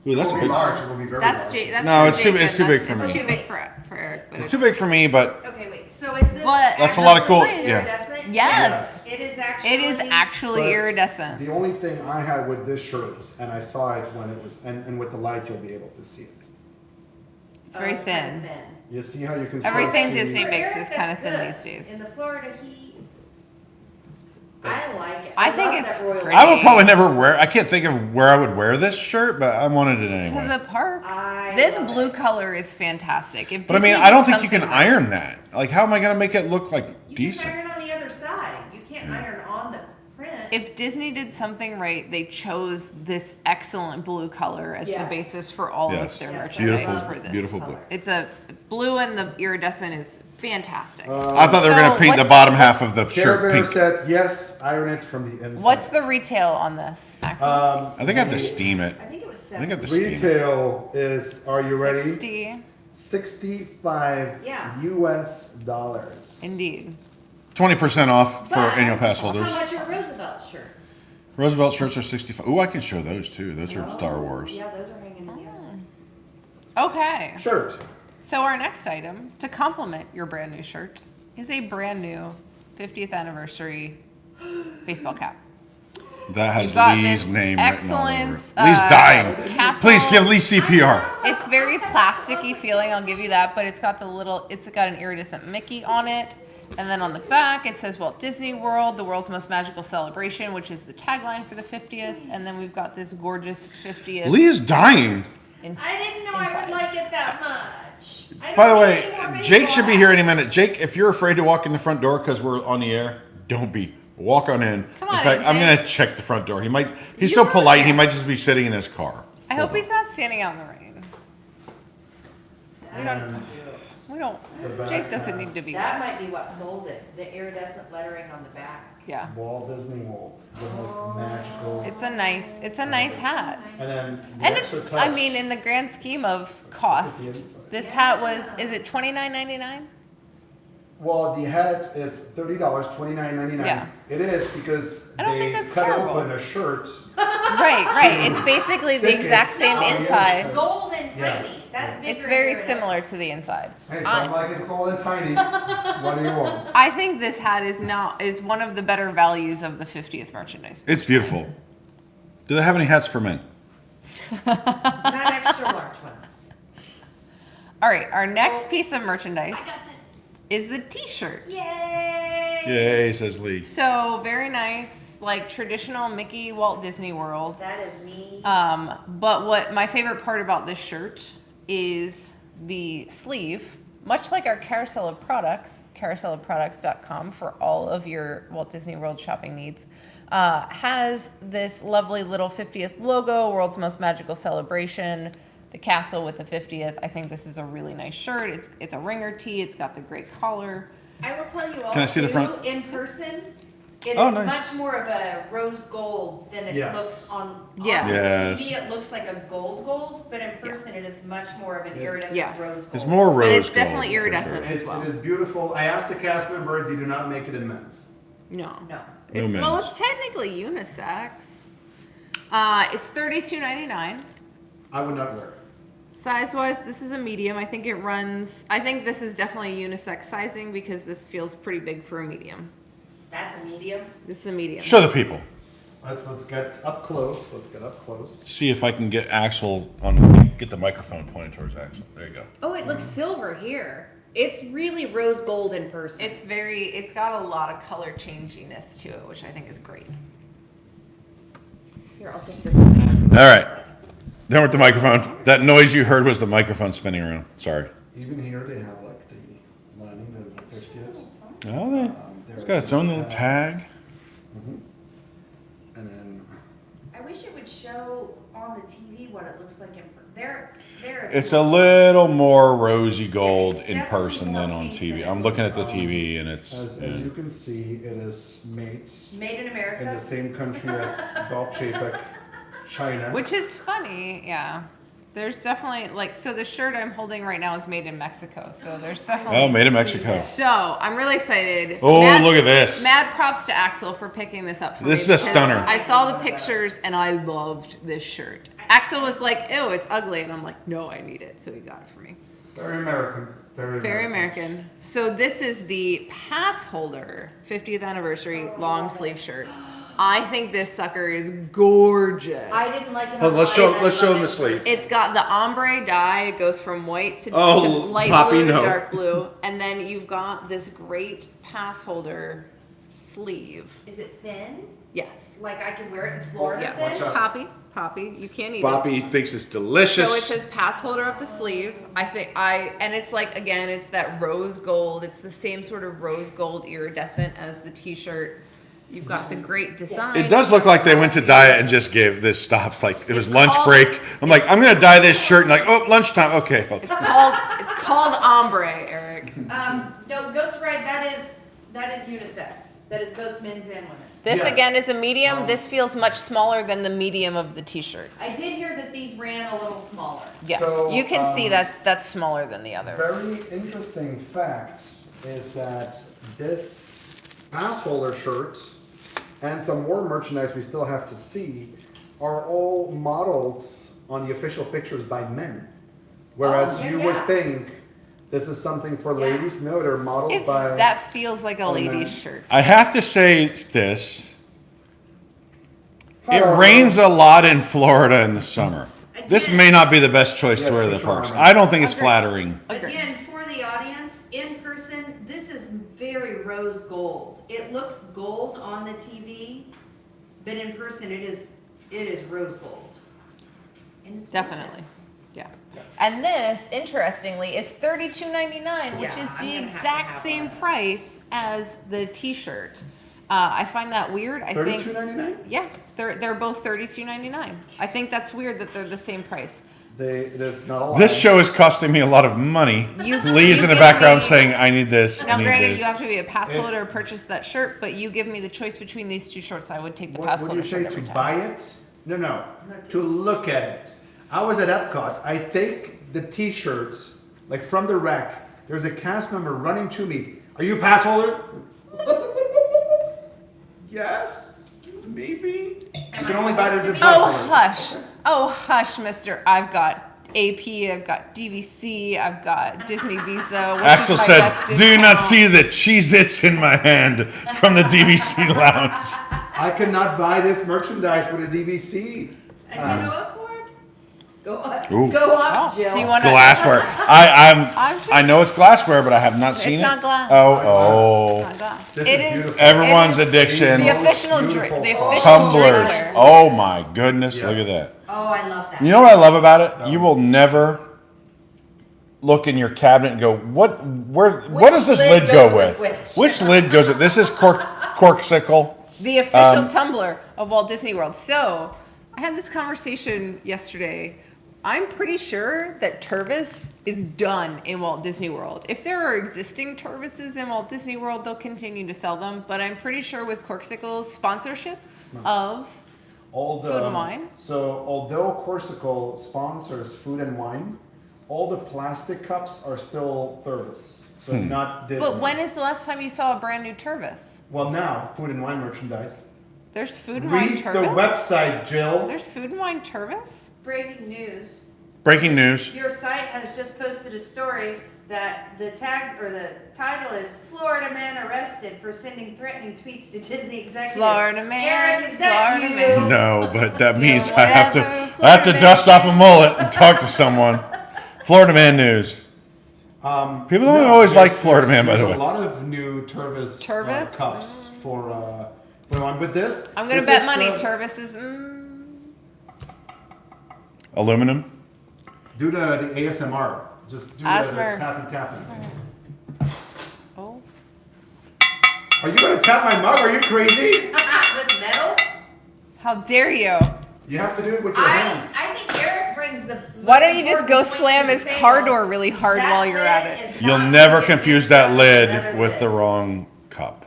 Ooh, that's It a will be big. large. It will be very That's large. That's No, for it's too- Jason. it's too big for It's me. too big for Eric, but it's Too big for me, but Okay, wait. So is this? But- That's a lot of cool- actually yeah. iridescent? Yes. It is actually. It is actually But iridescent. The only thing I had with this shirt is, and I saw it when it was, and with the light you'll be able to see it. It's very it's kinda thin. You see how you can still Everything see- Disney For makes Eric, is kinda that's thin good. these days. In the Florida heat, I like it. I think love it's that royal pretty. I would probably never wear. I can't think of where I would wear this shirt, but I wanted it To anyway. the parks. I This love blue it. color is fantastic. If But I mean, Disney I don't did think you can something right- iron that. Like, how am I gonna make it look like You decent? can iron on the other side. You can't iron on the print. If Disney did something right, they chose this excellent blue color as the Yes. basis for all Yes. of their Yes, merchandise Beautiful, for this. beautiful color. blue. It's a blue and the iridescent is fantastic. I thought they were So gonna paint the what's- bottom half of the Care shirt Bear pink. said yes, iron it from the inside. What's the retail on this, Axel? I think I have to steam it. I think it was I think I 7. have to steam it. Retail is, are you ready? 60, 65 Yeah. US dollars. indeed. 20% off for But annual pass holders. How much are Roosevelt shirts? Roosevelt shirts are 65. Ooh, I can show those too. Those are Star Wars. Yeah, those are hanging in the other. Okay, Shirt. so our next item to complement your brand new shirt is a brand new 50th anniversary baseball cap. That has You've got Lee's this name written all over it. excellence, Lee's dying. castle. Please give Lee CPR. It's very plasticky feeling, I'll give you that, but it's got an iridescent Mickey on it. And then on the back, it says Walt Disney World, the world's most magical celebration, which is the tagline for the 50th. And then we've got this gorgeous 50th. Lee is dying. I didn't know I Inside. would like it that much. I By the don't way, need any more Jake baseball should be here any hats. minute. Jake, if you're afraid to walk in the front door because we're on the air, don't be. Walk on in. Come on in fact, in, I'm Jake. gonna check the front door. He's You so will, polite. He yeah. might just be sitting in his car. I hope he's not standing out in the rain. We don't, Jake doesn't need to be. That might be what sold it. The iridescent lettering on the back. Yeah. Walt Disney World, the most magical. It's a nice hat. And then the And extra it's, touch. I mean, in the grand scheme of cost, this hat was, is it $29.99? Well, the hat is $30, $29.99. Yeah. It is because I don't they think that's cut terrible. open a shirt. Right. It's basically the Stick it. exact same No, inside. It's gold and tiny. Yes. That's bigger. It's very iridescent. similar to the inside. Hey, some like it cold and tiny. What do you want? I think this hat is one of the better values of the 50th merchandise. It's beautiful. Do they have any hats for men? Not extra large ones. All right, our next piece of merchandise I got this. is the t-shirt. Yay! Yay, says Lee. So very nice, like traditional Mickey Walt Disney World. That is me. But what my favorite part about this shirt is the sleeve, much like our carousel of products, carouselofproducts.com for all of your Walt Disney World shopping needs, has this lovely little 50th logo, world's most magical celebration, the castle with the 50th. I think this is a really nice shirt. It's a ringer tee. It's got the great collar. I will tell you all. Can I see the too, front? In person, it Oh, is nice. much more of a rose gold than it Yes. looks on Yeah. the TV. Yes. It looks like a gold, but in person it is much more of an iridescent Yeah. rose gold. It's more rose But it's gold, definitely for iridescent. sure. as well. It is beautiful. I asked the cast member, they do not make it in men's. No. No. It's, No well, men's. it's technically unisex. It's $32.99. I would not wear it. Size wise, this is a medium. I think this is definitely unisex sizing because this feels pretty big for a medium. That's a medium. This is a medium. Show the people. Let's get up close. Let's get up close. See if I can get Axel on. Get the microphone pointed towards Axel. There you go. Oh, it looks silver here. It's really rose gold in person. It's got a lot of color changiness to it, which I think is great. Here, I'll take this. All right. Then with the microphone. That noise you heard was the microphone spinning around. Sorry. Even here they have like the lining as the 50th. Oh, it's got its own little tag. And then I wish it would show on the TV what it looks like in there. It's a little more rosy gold it's in definitely person more than on pink TV. than it I'm looking at the looks. TV and it's. as yeah. you can see, it is made made in in America. the same country as Bob Chapek, China. Which is funny, yeah. There's definitely like so the shirt I'm holding right now is made in Mexico. So there's definitely Oh, made in Mexico. So I'm really excited. Oh, look at this. Mad props to Axel for picking this up for me. This is a because stunner. I saw the pictures and I loved this shirt. Axel was like, "Ew, it's ugly," and I'm like, "No, I need it." So he got it for me. Very American. Very American. So this is the pass holder 50th anniversary long sleeve shirt. I think this sucker is gorgeous. I didn't like it. Well, let's online. show- let's I show love them it. the sleeve. It's got the ombre dye. It goes from white to Oh, light Poppy, blue to no. dark blue. And then you've got this great pass holder sleeve. Is it thin? Yes. Like I can wear it in Florida Yeah. thin? Watch out. Poppy, you can't eat Boppy it. thinks it's delicious. So it says pass holder up the sleeve. And it's like, again, it's that rose gold. It's the same sort of rose gold iridescent as the t-shirt. You've got the great design. It does look like they went to diet and just gave this stop. Like it was It's lunch called- break. I'm like, I'm gonna dye this shirt, and like, oh, lunchtime. Okay. It's called ombre, Eric. No, Ghost Ride, that is unisex. That is both men's and women's. This Yes. again is a medium. This feels much smaller than the medium of the t-shirt. I did hear that these ran a little smaller. Yeah, So, you can see that's smaller than the other. Very interesting fact is that this pass holder shirt and some more merchandise we still have to see are all modeled on the official pictures by men. Whereas Oh, you yeah. would think this is something for Yeah. ladies. No, they're modeled If by. that feels like a Oh, lady's man. shirt. I have to say this. It Hello. rains a lot in Florida in the summer. This may not be the best choice to Yes, wear to the for parks. sure. I don't think it's Agreed. flattering. Agreed. Again, for the audience, in person, this is very rose gold. It looks gold on the TV, but in person, it is rose gold. And it's Definitely. gorgeous. Yeah. And this, interestingly, is $32.99, which Yeah, is I'm the gonna have to exact have same one of those. price as the t-shirt. I find that weird. I think $32.99. yeah, they're both $32.99. I think that's weird that they're the same price. There's not a lot. This show is costing me a lot of money. You- Lee's you in the give background me- saying, I need this. Now, I need granted, this. you have to be a pass holder to purchase that shirt, but you give me the choice between these two shirts. I would take the pass What holder would you say shirt to every time. buy it? No, No, to look at it. I was at Epcot. I take the T-shirts like from the rack. There's a cast member running to me. Are you a pass holder? Yes, maybe. You can only buy it as a pass Oh, holder. hush. Oh, hush, mister. I've got AP, I've got DVC, I've got Disney Visa. Which Axel is my said, best do you not discount." see the Cheez-Its in my hand from the DVC lounge? I cannot buy this merchandise with a DVC. And you know what, Ford? Go up, Ooh. go up, Oh, Jill. do you want to? Glassware. I'm just- I know it's glassware, but I have not seen It's it. not glass. Oh, It's not glass. This It is is beautiful. Everyone's it is addiction. The official Beautiful. drink. The Oh. official Tumblers. drinkware. Oh my goodness, Yes. look at that. Oh, I love that. You know what I love about it? You will never look in your cabinet and go, what Which does this lid lid go goes with with? which? Which lid goes with? This is corksicle. The official tumbler of Walt Disney World. So, I had this conversation yesterday. I'm pretty sure that Tervis is done in Walt Disney World. If there are existing Tervises in Walt Disney World, they'll continue to sell them. But I'm pretty sure with Corksicle's sponsorship of All the, Food and wine? So although Corsical sponsors food and wine, all the plastic cups are still Thurvis. So not Disney. But when is the last time you saw a brand new Tervis? Well, now food and wine merchandise. There's food and wine Read the Tervis. website, Jill. There's food and wine Tervis. Breaking news. Breaking news. Your site has just posted a story that the tag or the title is "Florida Man Arrested for Sending Threatening Tweets to Disney Executives." Florida man, Eric, is that Florida you? man. No, but that Do means I have to whatever I have to Florida dust man off a mullet and talk to someone. Florida Man news. People don't always like Florida Man, by the way. There's a lot of new Tervis, Tervis? cups for wine. But this, I'm gonna this bet is, money Tervis is. Aluminum. Do the ASMR. Just do the ASMR. tapping. Oh. Are you gonna tap my mug? Are you crazy? With metal? How dare you? You have to do it with your I hands. think Eric brings the. Why don't you just most go important slam point his to the car table. door really hard That while you're lid at it? is You'll not never gonna get confuse mixed that up lid another with lid. the wrong cup.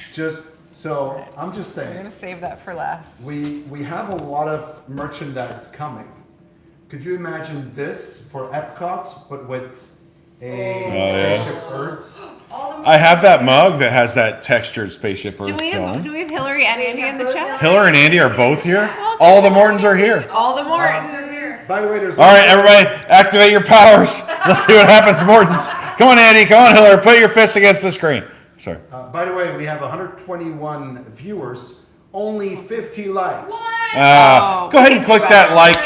I'm just We're saying. gonna save that for last. We have a lot of merchandise coming. Could you imagine this for Epcot, but with a spaceship Earth? All the I have that mug that has that textured spaceship Earth Do we dome. have Hillary and Andy in the chat? Hiller and Andy are both here. All the Mortons are here. All the Mortons. By the way, there's All right, everybody, activate your powers. Let's see what happens, Mortons. Come on, Andy. Come on, Hiller. Put your fists against the screen. Sorry. By the way, we have 121 viewers, only 50 likes. Oh, Go ahead we and can click do that better. like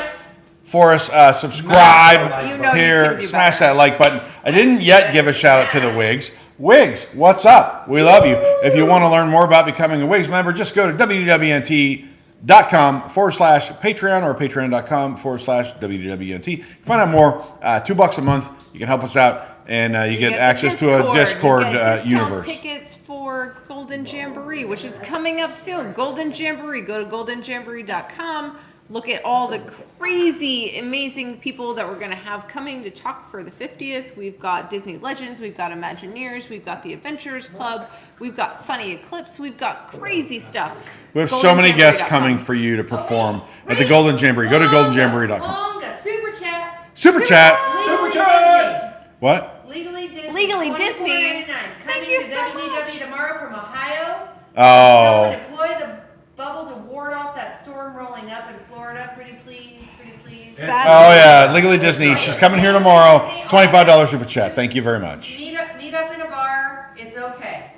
for us. Smash Subscribe that like You know you here. can do Smash better. that like button. I didn't yet give a shout out to the WIGS. WIGS, what's up? We love you. If you want to learn more about becoming a WIGS member, just go to WDWNT.com/Patreon or patreon.com/WDWNT. Find out more. $2 a month. You can help us out. And you get the access to a Discord You get discount universe. tickets for Golden Jamboree, which is coming up soon. Golden Jamboree. Go to goldenjamboree.com. Look at all the crazy, amazing people that we're going to have coming to talk for the 50th. We've got Disney Legends. We've got Imagineers. We've got the Adventurers Club. We've got Sunny Eclipse. We've got crazy stuff. We have so many guests goldenjamboree.com. coming for you to perform at the Golden Jamboree. Go to goldenjamboree.com. Longa, super chat. Super chat. Legally chat. What? Legally Disney. Legally $24.99. Disney. Coming Thank you to so WDW much. tomorrow from Ohio. Oh. Someone deploy the bubble to ward off that storm rolling up in Florida. Pretty please, pretty please. Sad- Oh yeah, Legally Disney. She's coming here tomorrow. $25 super chat. Thank you very much. Meet up in a bar. It's okay.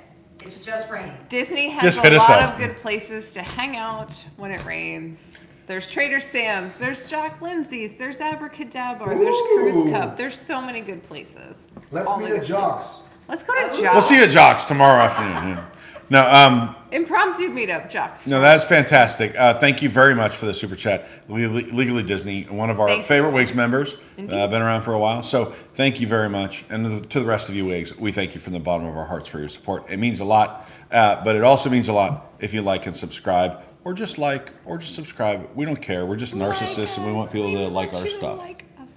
It's just raining. Disney has Just a hit us lot up. of good places to hang out when it rains. There's Trader Sam's, there's Jack Lindsay's, there's Abracadabra, there's Cruise Ooh. Cup. There's so many good places. Let's All meet the at good Jocks. places. Let's go to Jocks. We'll see you at Jocks tomorrow afternoon. Yeah. No, Impromptu meetup, Jocks. no, that's fantastic. Thank you very much for the super chat. Legally Disney, one of our Thank favorite you. WIGS members. Indeed. Been around for a while. So thank you very much. And to the rest of you WIGS, we thank you from the bottom of our hearts for your support. It means a lot, but it also means a lot if you like and subscribe, or just subscribe. We don't care. We're just narcissists, and we want people to like our stuff.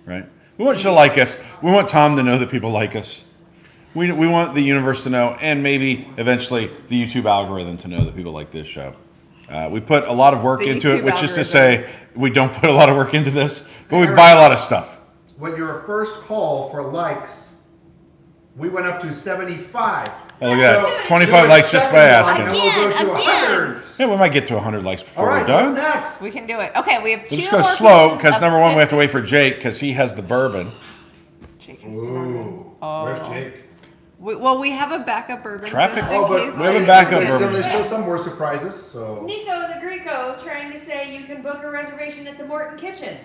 Right? We want you to like us. We want Tom to know that people like us. We want the universe to know, and maybe eventually the YouTube algorithm to know that people like this show. We put a lot of work The into it, YouTube which is to algorithm. say we don't put a lot of work into this, but we buy a lot of stuff. When your first call for likes, we went up to 75. Oh, look at that. So, 25 do a likes just by second one, asking. And we'll go to 100. Yeah, we might get to 100 likes before All right, we're done. what's next? We can do it. Okay, we have two We'll just go more slow, pieces because of number one, we have to 50 wait for Jake, because he has the bourbon. Jake has the bourbon. Ooh, Oh. where's Jake? We have a backup bourbon. Traffic? just in Oh, but case we have a Jake- backup there's bourbon. Still, there's still some more surprises, so. Nico the Greco trying to say you can book a reservation at the Morton Kitchen.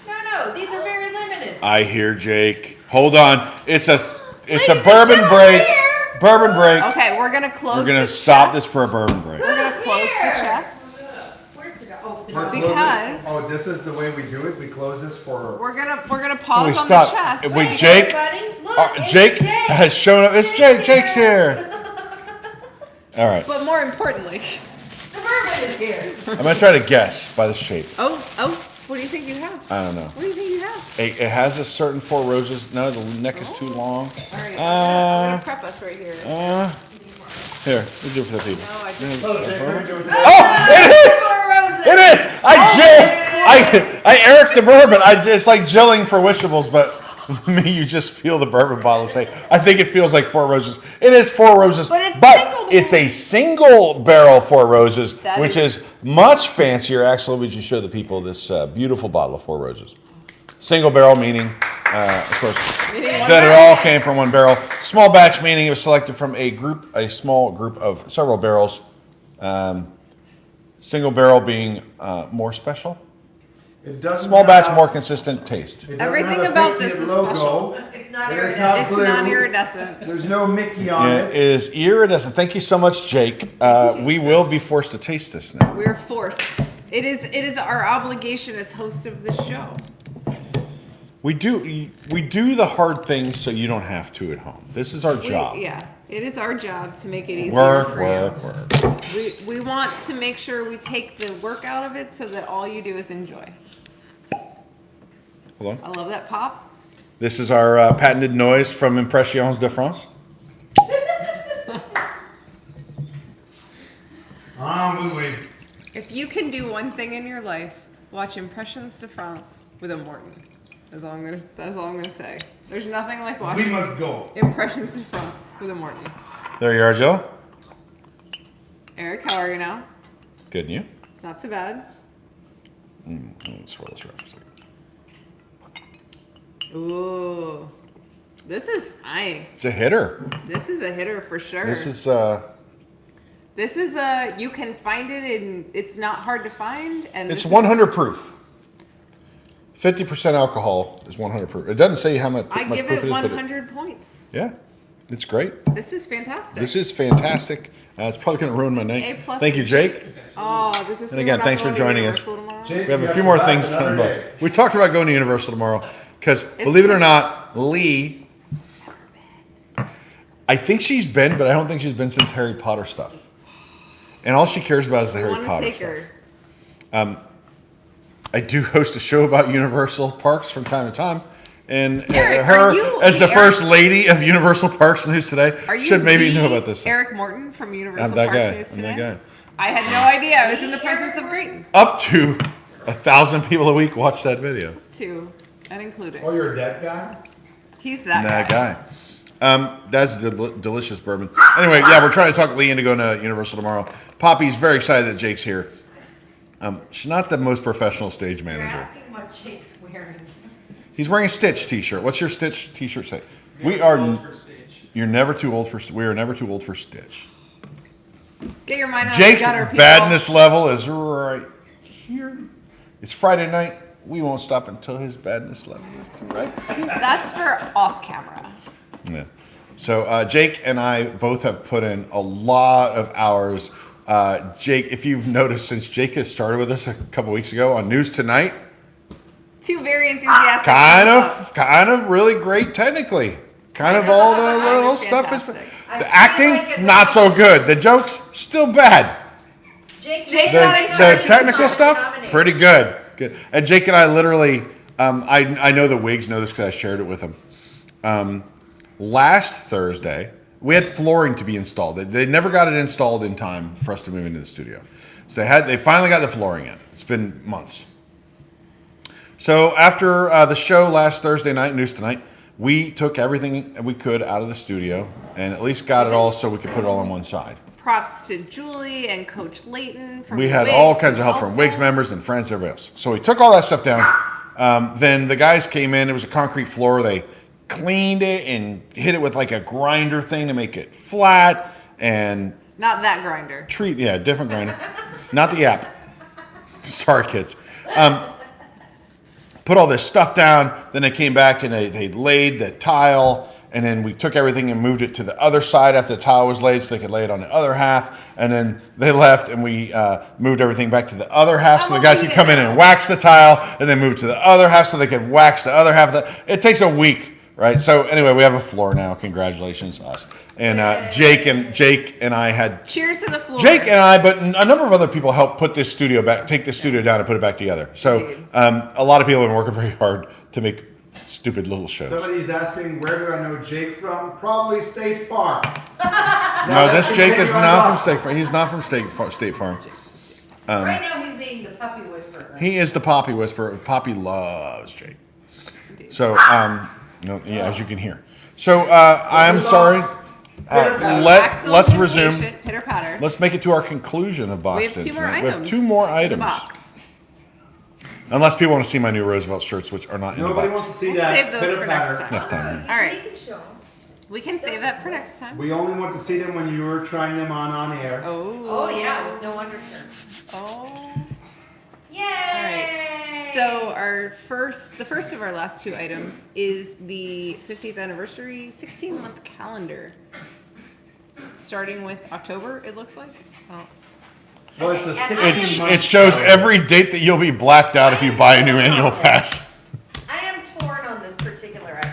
No, these are very limited. I hear Jake. Hold on. It's a Ladies and bourbon gentlemen, break. here. Bourbon break. Okay, we're gonna close. We're going the to stop chest. this for a bourbon break. We're gonna Who's close the here? chest. Where's the dog? Oh, the We're dog. closing- Because- Oh, this is the way we do it? We close this for. We're gonna pause Wait, on stop. the chest. Wait, Hey, Jake- everybody. Look, it's Jake Jake has shown up. It's Jake. Jake's here. All right. But more importantly, The bourbon is here. I'm going to try to guess by the shape. oh, what do you think you have? I don't know. What do you think you have? It has a certain Four Roses. No, the neck is too long. All right, I'm gonna prep us right here. Here, we'll do it for the people. No, I just Oh, Jake, we're gonna do it. Oh, it is! Four roses. It is! I Eric the bourbon. It's like gelling for wishables, but me, you just feel the bourbon bottle and say, I think it feels like Four Roses. It is Four Roses, But it's single it's a single barrel Four Roses, That which is- is much fancier. Actually, we should show the people this beautiful bottle of Four Roses. Single barrel meaning, of course, Meaning one that it barrel. all came from one barrel. Small batch meaning it was selected from a small group of several barrels. Single barrel being more special. It doesn't Small batch, have- more consistent taste. It doesn't Everything have a about Faith this is logo. special. It's not It your is not It's blue. non-iridescent. There's no Mickey on It it. is iridescent. Thank you so much, Jake. We will be forced to taste this now. We're forced. It is our obligation as host of the show. We do the hard things so you don't have to at home. This is our job. Yeah, it is our job to make it easier Work, for work, you. work. We want to make sure we take the work out of it so that all you do is enjoy. Hold on. I love that pop. This is our patented noise from Impressions de France. If you can do one thing in your life, watch Impressions de France with a Morton. That's all I'm gonna say. There's nothing like watching We must go. Impressions de France with a Morton. There you are, Jill. Eric, how are you now? Good, and you? Not so bad. Let's swirl this around for a second. Ooh, this is nice. It's a hitter. This is a hitter for sure. This is you can find it and it's not hard to find. And it's this 100 proof. 50% alcohol is 100 proof. It doesn't say how much, I much give proof it it is, but 100 points. yeah, it's great. This is fantastic. This is fantastic. It's probably going to ruin my night. A+ Thank you, Jake. Oh, this is. And again, thanks for joining us. Jake, We have you a few to more laugh things to another talk day. about. We talked about going to Universal tomorrow because, believe it or not, Lee, I think she's been, but I don't think she's been since Harry Potter stuff. And all she cares about is the I Harry want to Potter take stuff. her. I do host a show about Universal Parks from time to time. And Eric, are her, you as the Eric- first lady of Universal Parks News Today, Are you should maybe the know about this stuff. Eric Morton from Universal I'm that Parks guy. News I'm Today? that guy. I had no idea. I was in the presence of great. Up to 1,000 people a week watch that video. Two, and including. Oh, you're a dead guy? He's that That guy. guy. That's delicious bourbon. Anyway, yeah, we're trying to talk Lee into going to Universal tomorrow. Poppy's very excited that Jake's here. She's not the most professional stage You're manager. asking what Jake's wearing. He's wearing a Stitch t-shirt. What's your Stitch t-shirt say? We are. You're never too old for. We are never too old for Stitch. Get your mind out Jake's of the gutter, people. badness level is right here. It's Friday night. We won't stop until his badness level is right here. That's for off camera. Yeah. So Jake and I both have put in a lot of hours. Jake, if you've noticed, since Jake has started with us a couple weeks ago on News Tonight, Two very enthusiastic. kind of really great technically. Kind of all the little stuff is. Fantastic. I The feel acting, like it's not so good. The jokes, still bad. Jake's Jake's The, not in the charge. technical He's stuff, nominated. pretty good. Good. And Jake and I literally, I know the WIGS know this because I shared it with them. Last Thursday, we had flooring to be installed. They never got it installed in time for us to move into the studio. So they finally got the flooring in. It's been months. So after the show last Thursday night, News Tonight, we took everything we could out of the studio and at least got it all so we could put it all on one side. Props to Julie and Coach Layton. From We had WIGS, all kinds of help who from helped WIGS us. members and friends, everybody else. So we took all that stuff down. Then the guys came in. It was a concrete floor. They cleaned it and hit it with like a grinder thing to make it flat and Not that grinder. different grinder. Not the app. Sorry, kids. Put all this stuff down. Then they came back and they laid the tile. And then we took everything and moved it to the other side after the tile was laid so they could lay it on the other half. And then they left and we moved everything back to the other half so the guys could come in and wax the tile and then move to the other half so they could wax the other half. It takes a week, right? So anyway, we have a floor now. Congratulations, us. And Jake and I had... Cheers to the floor. Jake and I, but a number of other people helped put this studio back, take this studio down and put it back together. So a lot of people have been working very hard to make stupid little shows. Somebody's asking, where do I know Jake from? Probably State Farm. No, this Jake is not from State Farm. He's not from State Farm. Right now he's being the puppy whisperer. He is the Poppy Whisperer. Poppy loves Jake. So, as you can hear. So, I'm sorry. Let's resume. Pitter patter. Let's make it to our conclusion of box. We have two more Instrument. We items. have two more in the items. box. Unless people want to see my new Roosevelt shirts, which are not in Nobody the wants box. to see We'll that. save those for next time. Next time. All right. You can show 'em. We can save that for next time. We only want to see them when you were trying them on air. Oh. Oh yeah, with no undershirt. Oh. Yay! So the first of our last two items is the 50th anniversary 16-month calendar. Starting with October, it looks like. Oh. Well, it's a And 16 month. It shows every date that you'll be blacked out if you buy a new annual pass. I am torn on this particular item.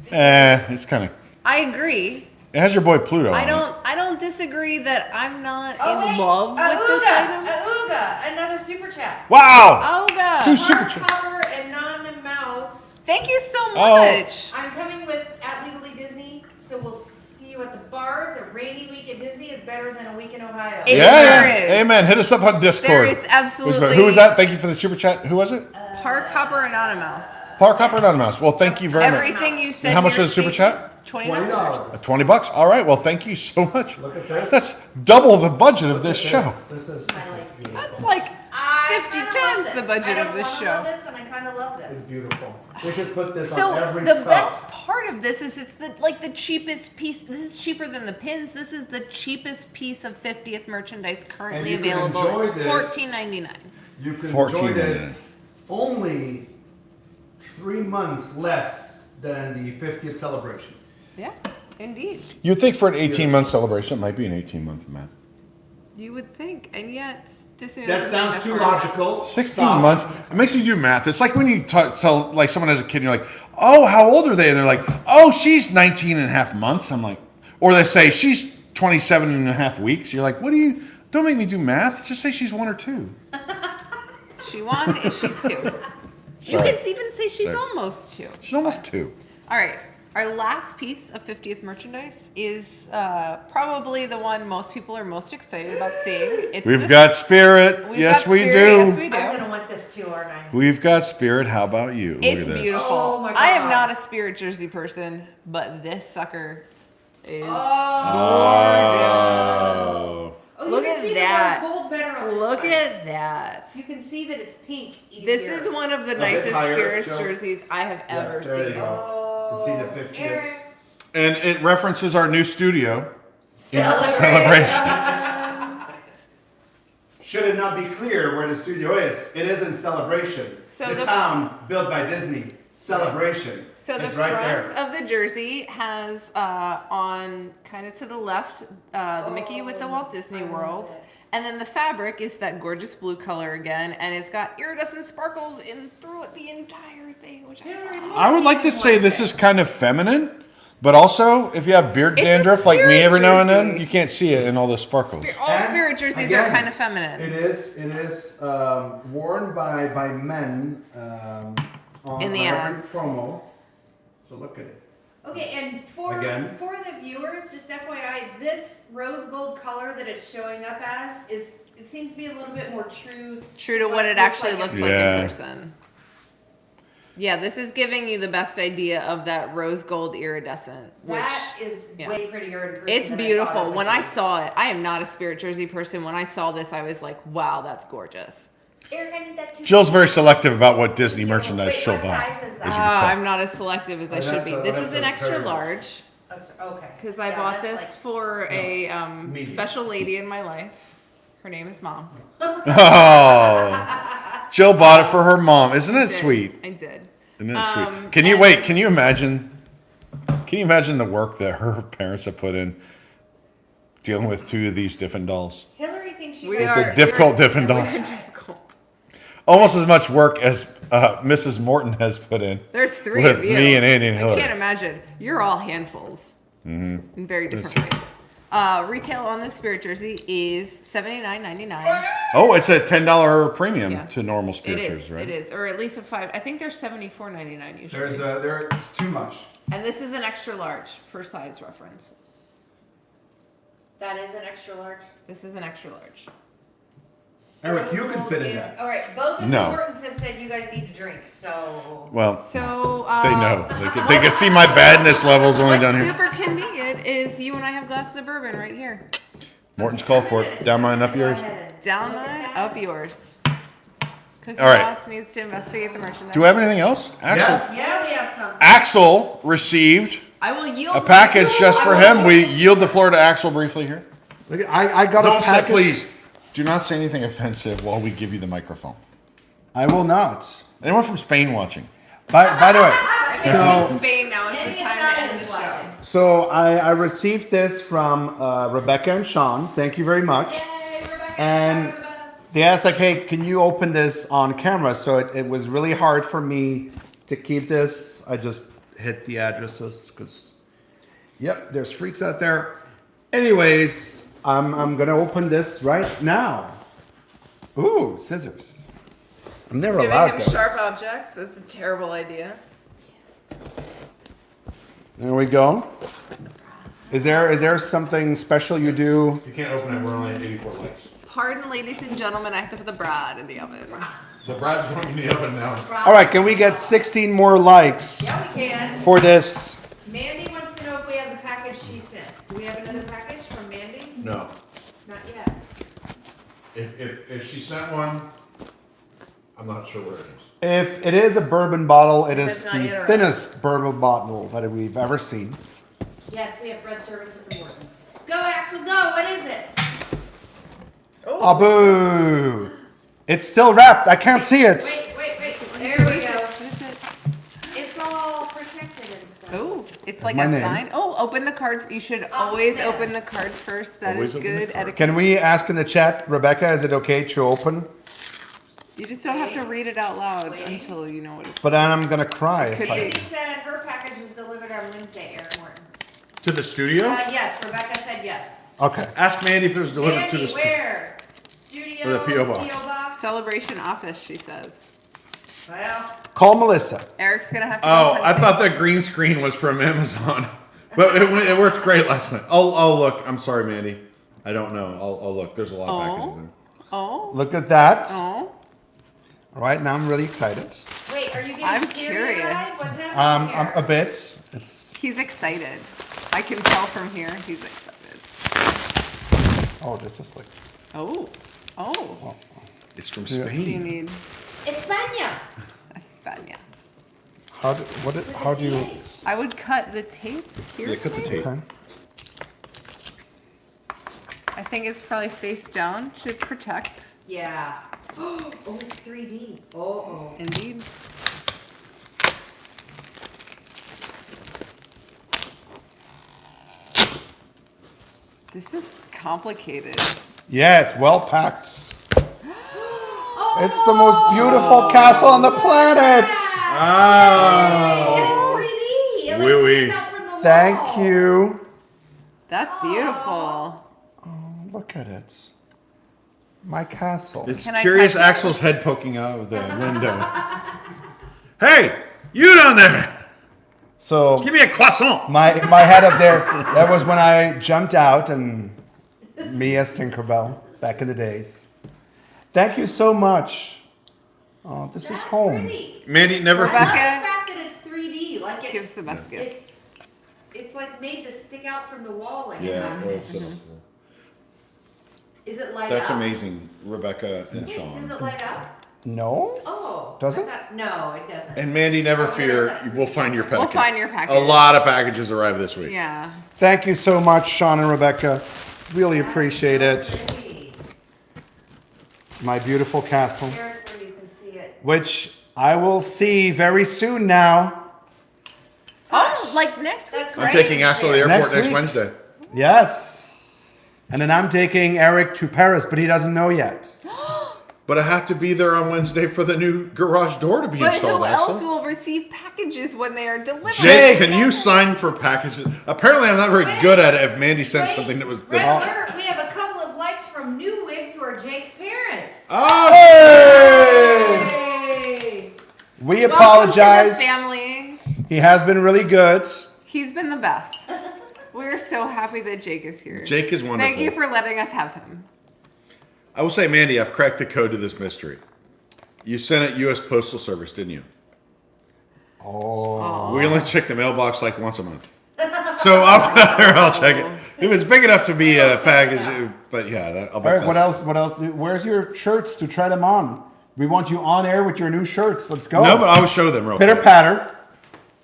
Because It's kind of. I agree. It has your boy Pluto. I on don't disagree that I'm not Oh, in wait, love with this item. Auga, another super chat. It. Wow. Olga, Two super Mark chat. Hopper and Non Mouse. thank you so Oh. much. I'm coming with at Legally Disney, so we'll see you at the bars. A rainy week in Disney is better than a week in Ohio. It Yeah. sure is. Amen. Hit us up on Discord. There is absolutely. Who was that? Thank you for the super chat. Who was it? Park Hopper Anonymous. Park Hopper Anonymous. Well, thank you very much. Everything you said. And how much in your was the super statement, chat? $20. $20. All right. Well, thank you so much. Look at this. That's double the budget of this show. This is beautiful. That's like I 50 kinda times love the this. budget I of don't this wanna show. love this, and I kind of love It's this. beautiful. We should put this So on every the cup. best part of this is it's the cheapest piece. This is cheaper than the pins. This is the cheapest piece of 50th merchandise currently And you can available. enjoy It's this. $14.99. You can $14.99. enjoy this only 3 months less than the 50th celebration. Yeah, indeed. You'd think for an 18-month celebration, it might be an 18-month, Matt. You would think, and yet Disney. That doesn't sounds make too that logical. 16 Stop. months. It makes me do math. It's like when you tell like someone as a kid, you're like, oh, how old are they? And they're like, oh, she's 19 and a half months. I'm like, or they say she's 27 and a half weeks. You're like, don't make me do math. Just say she's 1 or 2. She won. Is she 2? You Sorry. can even say she's Sorry. almost 2. She's almost 2. All right. Our last piece of 50th merchandise is probably the one most people are most excited about seeing. It's We've this- got Spirit. we've Yes, got we Spirit. do. Yes, we do. I'm gonna want this too, aren't I? We've got Spirit. How about you? Look It's at this. beautiful. Oh my I am God. not a Spirit jersey person, but this sucker is Oh, Oh. you Look can at see that. the rose gold better on this Look one. at that. You can see that it's pink easier. This is one of the bit nicest higher, Spirits Joe. jerseys I have ever Yes, there you seen. go. You can see the 50th. Eric, And it references our new studio. celebrate. Should it not be clear where the studio is? It is in Celebration. So the the- town built by Disney. Celebration. So the it's right front there. of the jersey has on kind of to the left the Mickey with the Walt Disney World. And then the fabric is that gorgeous blue color again, and it's got iridescent sparkles in through it the entire thing, which I love. I would like to say this is kind of feminine, but also if you have beard It's a dandruff like me Spirit every now and then, jersey. you can't see it in all the sparkles. All And Spirit jerseys again, are kind of feminine. It is worn by men on In the every ads. promo. So look at it. Okay, and for Again. the viewers, just FYI, this rose gold color that it's showing up as it seems to be a little bit more true True to what it actually looks like Yeah. in person. Yeah, this is giving you the best idea of that rose gold iridescent, which That is yeah. way prettier in person. it's than I thought beautiful. it would When be. I saw it, I am not a Spirit jersey person. When I saw this, I was like, wow, that's gorgeous. Eric, I need that too. Jill's very selective about what Disney merchandise Wait, she'll what buy. size is that? as you can tell. I'm not as selective as I Oh, should that's be. a- This that's is an a extra very large That's okay. because I Yeah, bought that's this for a medium. special lady in my life. Her name is Mom. Oh, Jill bought it for her mom. Isn't it I did. sweet? I did. Isn't it sweet? and- Can you imagine? Can you imagine the work that her parents have put in dealing with 2 of these different dolls? Hillary thinks she We knows- are the difficult we're- different we're dolls. difficult. Almost as much work as Mrs. Morton has put in. There's 3 With of you. me and Andy and Hillary. I can't imagine. You're all handfuls in very different ways. Retail on this Spirit jersey is $79.99. Oh, it's a $10 premium Yeah. to normal It spirituals, is. right? It is, or at least a 5. I think they're $74.99 usually. It's too much. And this is an extra large for size reference. That is an extra large. This is an extra large. Eric, you Rose can gold fit in and- that. All right, both of No. the Mortons have said you guys need to drink, so. Well, So they know. They can see my badness levels only What's down here. super convenient is you and I have glasses of bourbon right here. Morton's called for it. Down mine, up yours. Down mine, up yours. Cookie All right. Boss needs to investigate the merchandise. Do we have anything else? Axel, Yes. Yeah, we have some. Axel received I will yield. a package just for I him. will- We yield the floor to Axel briefly here. Look, I got Don't a say, package. please, do not say anything offensive while we give you the microphone. I will not. Anyone from Spain watching? By the way, I think so in Spain now is Any the time to Italian end the is show. watching. so I received this from Rebecca and Sean. Thank you very much. Yay, Rebecca. And they asked like, hey, can you open this on camera? So it was really hard for me to keep this. I just hit the addresses because, yep, there's freaks out there. Anyways, I'm gonna open this right now. Ooh, scissors. I'm never allowed Giving him those. sharp objects. That's a terrible idea. There we go. Is there something special you do? You can't open it. We're only at 84 likes. Pardon, ladies and gentlemen, I have to put the Brad in the oven. The Brad's going in the oven now. All right, can we get 16 more likes Yeah, we can. for this? Mandy wants to know if we have the package she sent. Do we have another package from Mandy? No. Not yet. If she sent one, I'm not sure where it is. If it is a bourbon bottle, it It's is not the yet arrived. thinnest bourbon bottle that we've ever seen. Yes, we have bread service at the Morton's. Go, Axel, go. What is it? Oh, boo! It's still wrapped. I can't see it. Wait. There we What go. is it? It's all protected and stuff. Oh, it's like My a name. sign. Oh, open the card. You should always open the card first. That Always is open the good card. etiquette. Can we ask in the chat, Rebecca, is it okay to open? You just don't have to read it out loud Wait. until you know what it's. But then I'm gonna cry if Could I. be. She said her package was delivered on Wednesday, Eric Morton. To the studio? Yes, Rebecca said yes. Okay. Ask Mandy if it was delivered to Mandy, the studio. where? Studio, Or the P.O. box. box? Celebration office, she says. Well, Call Melissa. Eric's gonna have to. Oh, go I hunting. thought that green screen was from Amazon. But it worked great last night. I'll look. I'm sorry, Mandy. I don't know. I'll look. There's a lot of packages there. Oh, Look at that. oh. All right, now I'm really excited. wait, are you getting I'm teary-eyed? curious. What's happening I'm here? a bit. It's He's excited. I can tell from here. He's excited. this is like. Oh, oh. It's from Do you Spain. need España. España? How do you? I would cut the tape here. Yeah, cut the maybe? tape. Okay. I think it's probably face down. Should protect. Yeah. Oh, it's 3D. Oh. Indeed. This is complicated. Yeah, it's well packed. It's the most beautiful castle on the planet. Oh. And it's 3D. It Oui, oui. sticks out from the wall. Thank you. That's beautiful. Look at it. My castle. It's Can I curious touch it? Axel's head poking out of the window. Hey, you down there! So Give me a croissant. my head up there. That was when I jumped out and me as Tinkerbell back in the days. Thank you so much. Oh, this is That's home. pretty. Mandy never. I love the Rebecca fact that it's 3D. Like it's gives the best gifts. it's like made to stick out from the wall like a Yeah, magnet. well, it's, Is it light that's up? amazing, Rebecca and Wait, Sean. does it light up? No? Oh. Does I it? thought- no, it doesn't. And Mandy, never Oh, fear, whatever. we'll find your package. We'll find your package. A lot of packages arrived this week. Yeah. Thank you so much, Sean and Rebecca. Really appreciate it. Pretty. My beautiful castle, Here's where you can see it. which I will see very soon now. Oh, like next week, That's I'm right? taking Axel to the airport Next next week. Wednesday. Yes. And then I'm taking Eric to Paris, but he doesn't know yet. But I have to be there on Wednesday for the new garage door to be But installed, who else Axel. will receive packages when they are delivered? Jake, can you sign for packages? Apparently, I'm not very good at it if Mandy sent Wait, something that was. Red Alert, we have a couple of likes from new wigs who are Jake's parents. Oh! Hey! We Welcome apologize. to the family. He has been really good. He's been the best. We're so happy that Jake is here. Jake is wonderful. Thank you for letting us have him. I will say, Mandy, I've cracked the code to this mystery. You sent it U.S. Postal Service, didn't you? Oh. We only check the mailbox like once a month. So I'll go out there and I'll check it. If it's big enough to be a package, but yeah, I'll bet Eric, what that's- else? What else? Where's your shirts to try them on? We want you on air with your new shirts. Let's go. No, but I will show them real Pitter quick. patter.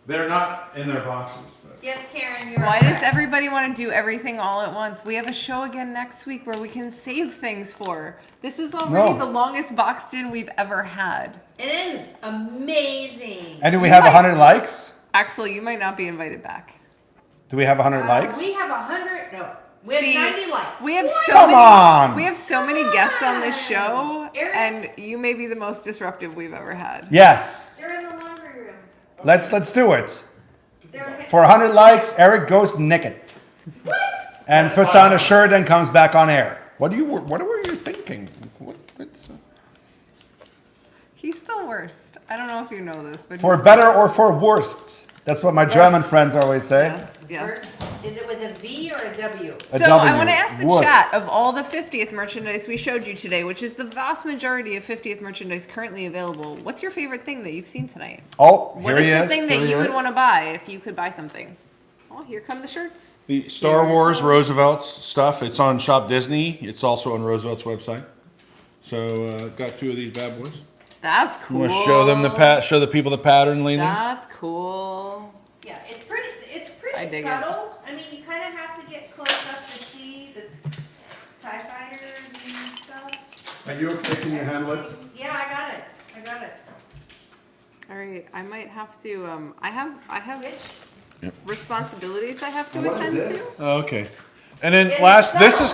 They're not in their boxes. But. Yes, Karen, you're Why does correct. everybody want to do everything all at once? We have a show again next week where we can save things for. This is already No. the longest boxed in we've ever had. It is amazing. And do we have 100 likes? Axel, you might not be invited back. Do we have 100 likes? We have 100. No, We have See, 90 likes. We have so Come many. on. We have so many guests on this show, Eric? and you may be the most disruptive we've ever had. Yes. They're in the laundry room. Let's do it. They're For 100 likes, Eric goes naked what? and puts on a shirt and comes back on air. What were you thinking? What's, He's the worst. I don't know if you know this, but for he's better or for worst? That's what my German friends always say. yes. First, is it with a V or a W? A So I W. want to ask the Worst. chat of all the 50th merchandise we showed you today, which is the vast majority of 50th merchandise currently available. What's your favorite thing that you've seen tonight? Oh, What here is he the is. thing that Here he you would is. want to buy if you could buy something? Oh, here come the shirts. The Star Wars Roosevelt's stuff. It's on Shop Disney. It's also on Roosevelt's website. So got 2 of these bad boys. That's You cool. want to show them show the people the pattern, Leland? That's cool. Yeah, it's pretty I dig it. subtle. I mean, you kind of have to get close up to see the TIE fighters and stuff. Are you okay? Can you handle it? Yeah, I got it. All right, I might have to. I have Switch. responsibilities I have to And what is attend this? to. Oh, okay. And then It's last, this subtle.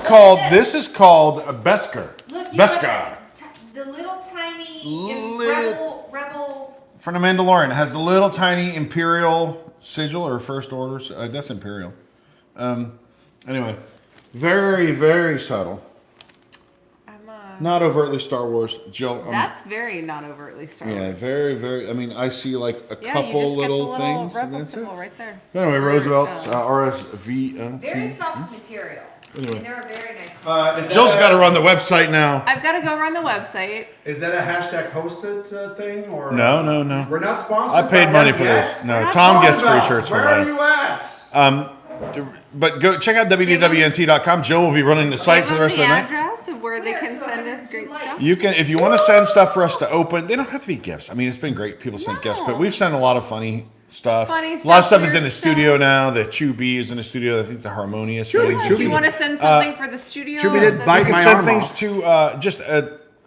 is called Look at a Beskar. Look, you Beskar got the little tiny rebel. from the Mandalorian. It has the little tiny Imperial sigil or First Orders. That's Imperial. Anyway, very, very subtle. Not overtly Star Wars, Jill. That's very not overtly Star Wars. Yeah, very, very. I mean, I see like a Yeah, couple you just little get the little things. rebel and that's it. symbol right there. Anyway, Or, Roosevelt's RSV. Very soft material. Anyway. They're a very nice. Jill's got to run the website now. I've got to go run the website. Is that a hashtag hosted thing or? No, no, no. We're not sponsored. I paid by money them for yet. this. No, We're not Tom gets free Roosevelt's, shirts for Where are money. you at? But go check out WDWNT.com. Jill will be running the site for the rest of the night. address of where they Where? can To send us 102 great likes. stuff. You can, if you want to send stuff for us to open. They don't have to be gifts. I mean, it's been great. People send gifts, but we've sent a lot of funny stuff. Funny A lot of stuff, stuff is in weird the stuff. studio now. The Chewy is in the studio. I think the Harmonious. Really. If you want to send something for the studio, Chubby did that's bite You can my send arm things off. to just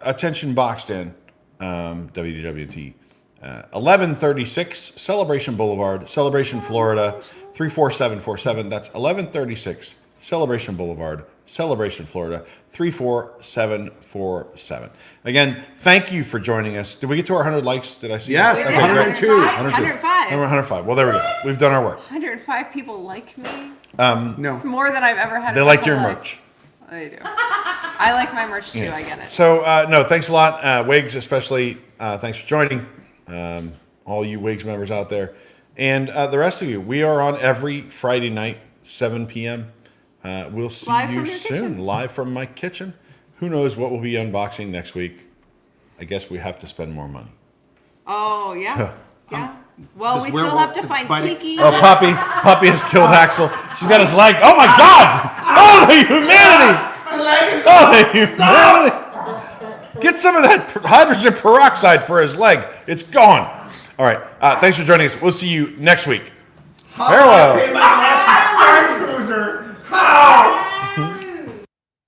attention boxed in WDWNT 1136 Celebration Boulevard, Celebration, Florida 34747. That's 1136 Celebration Boulevard, Celebration, Florida 34747. Again, thank you for joining us. Did we get to our 100 likes? Did I see? Yes, that? We did 102. 105. 105. Well, there we go. We've done our work. 105 people like me. No. It's more than I've ever had. They in like my your whole life. merch. They do. I like my merch too. I get it. So, no, thanks a lot. WIGS especially, thanks for joining. All you WIGS members out there. And the rest of you, we are on every Friday night, 7 p.m. We'll see Live you from your soon. kitchen. Live from my kitchen. Who knows what we'll be unboxing next week? I guess we have to spend more money. Oh yeah, yeah. Well, this we still werewolf have to is find biting- Tiki. Oh, Poppy has killed Axel. She's got his leg. Oh my God! Oh, the humanity! Oh, the humanity! Get some of that hydrogen peroxide for his leg. It's gone. All right. Thanks for joining us. We'll see you next week. Farewell. Star Cruiser. How?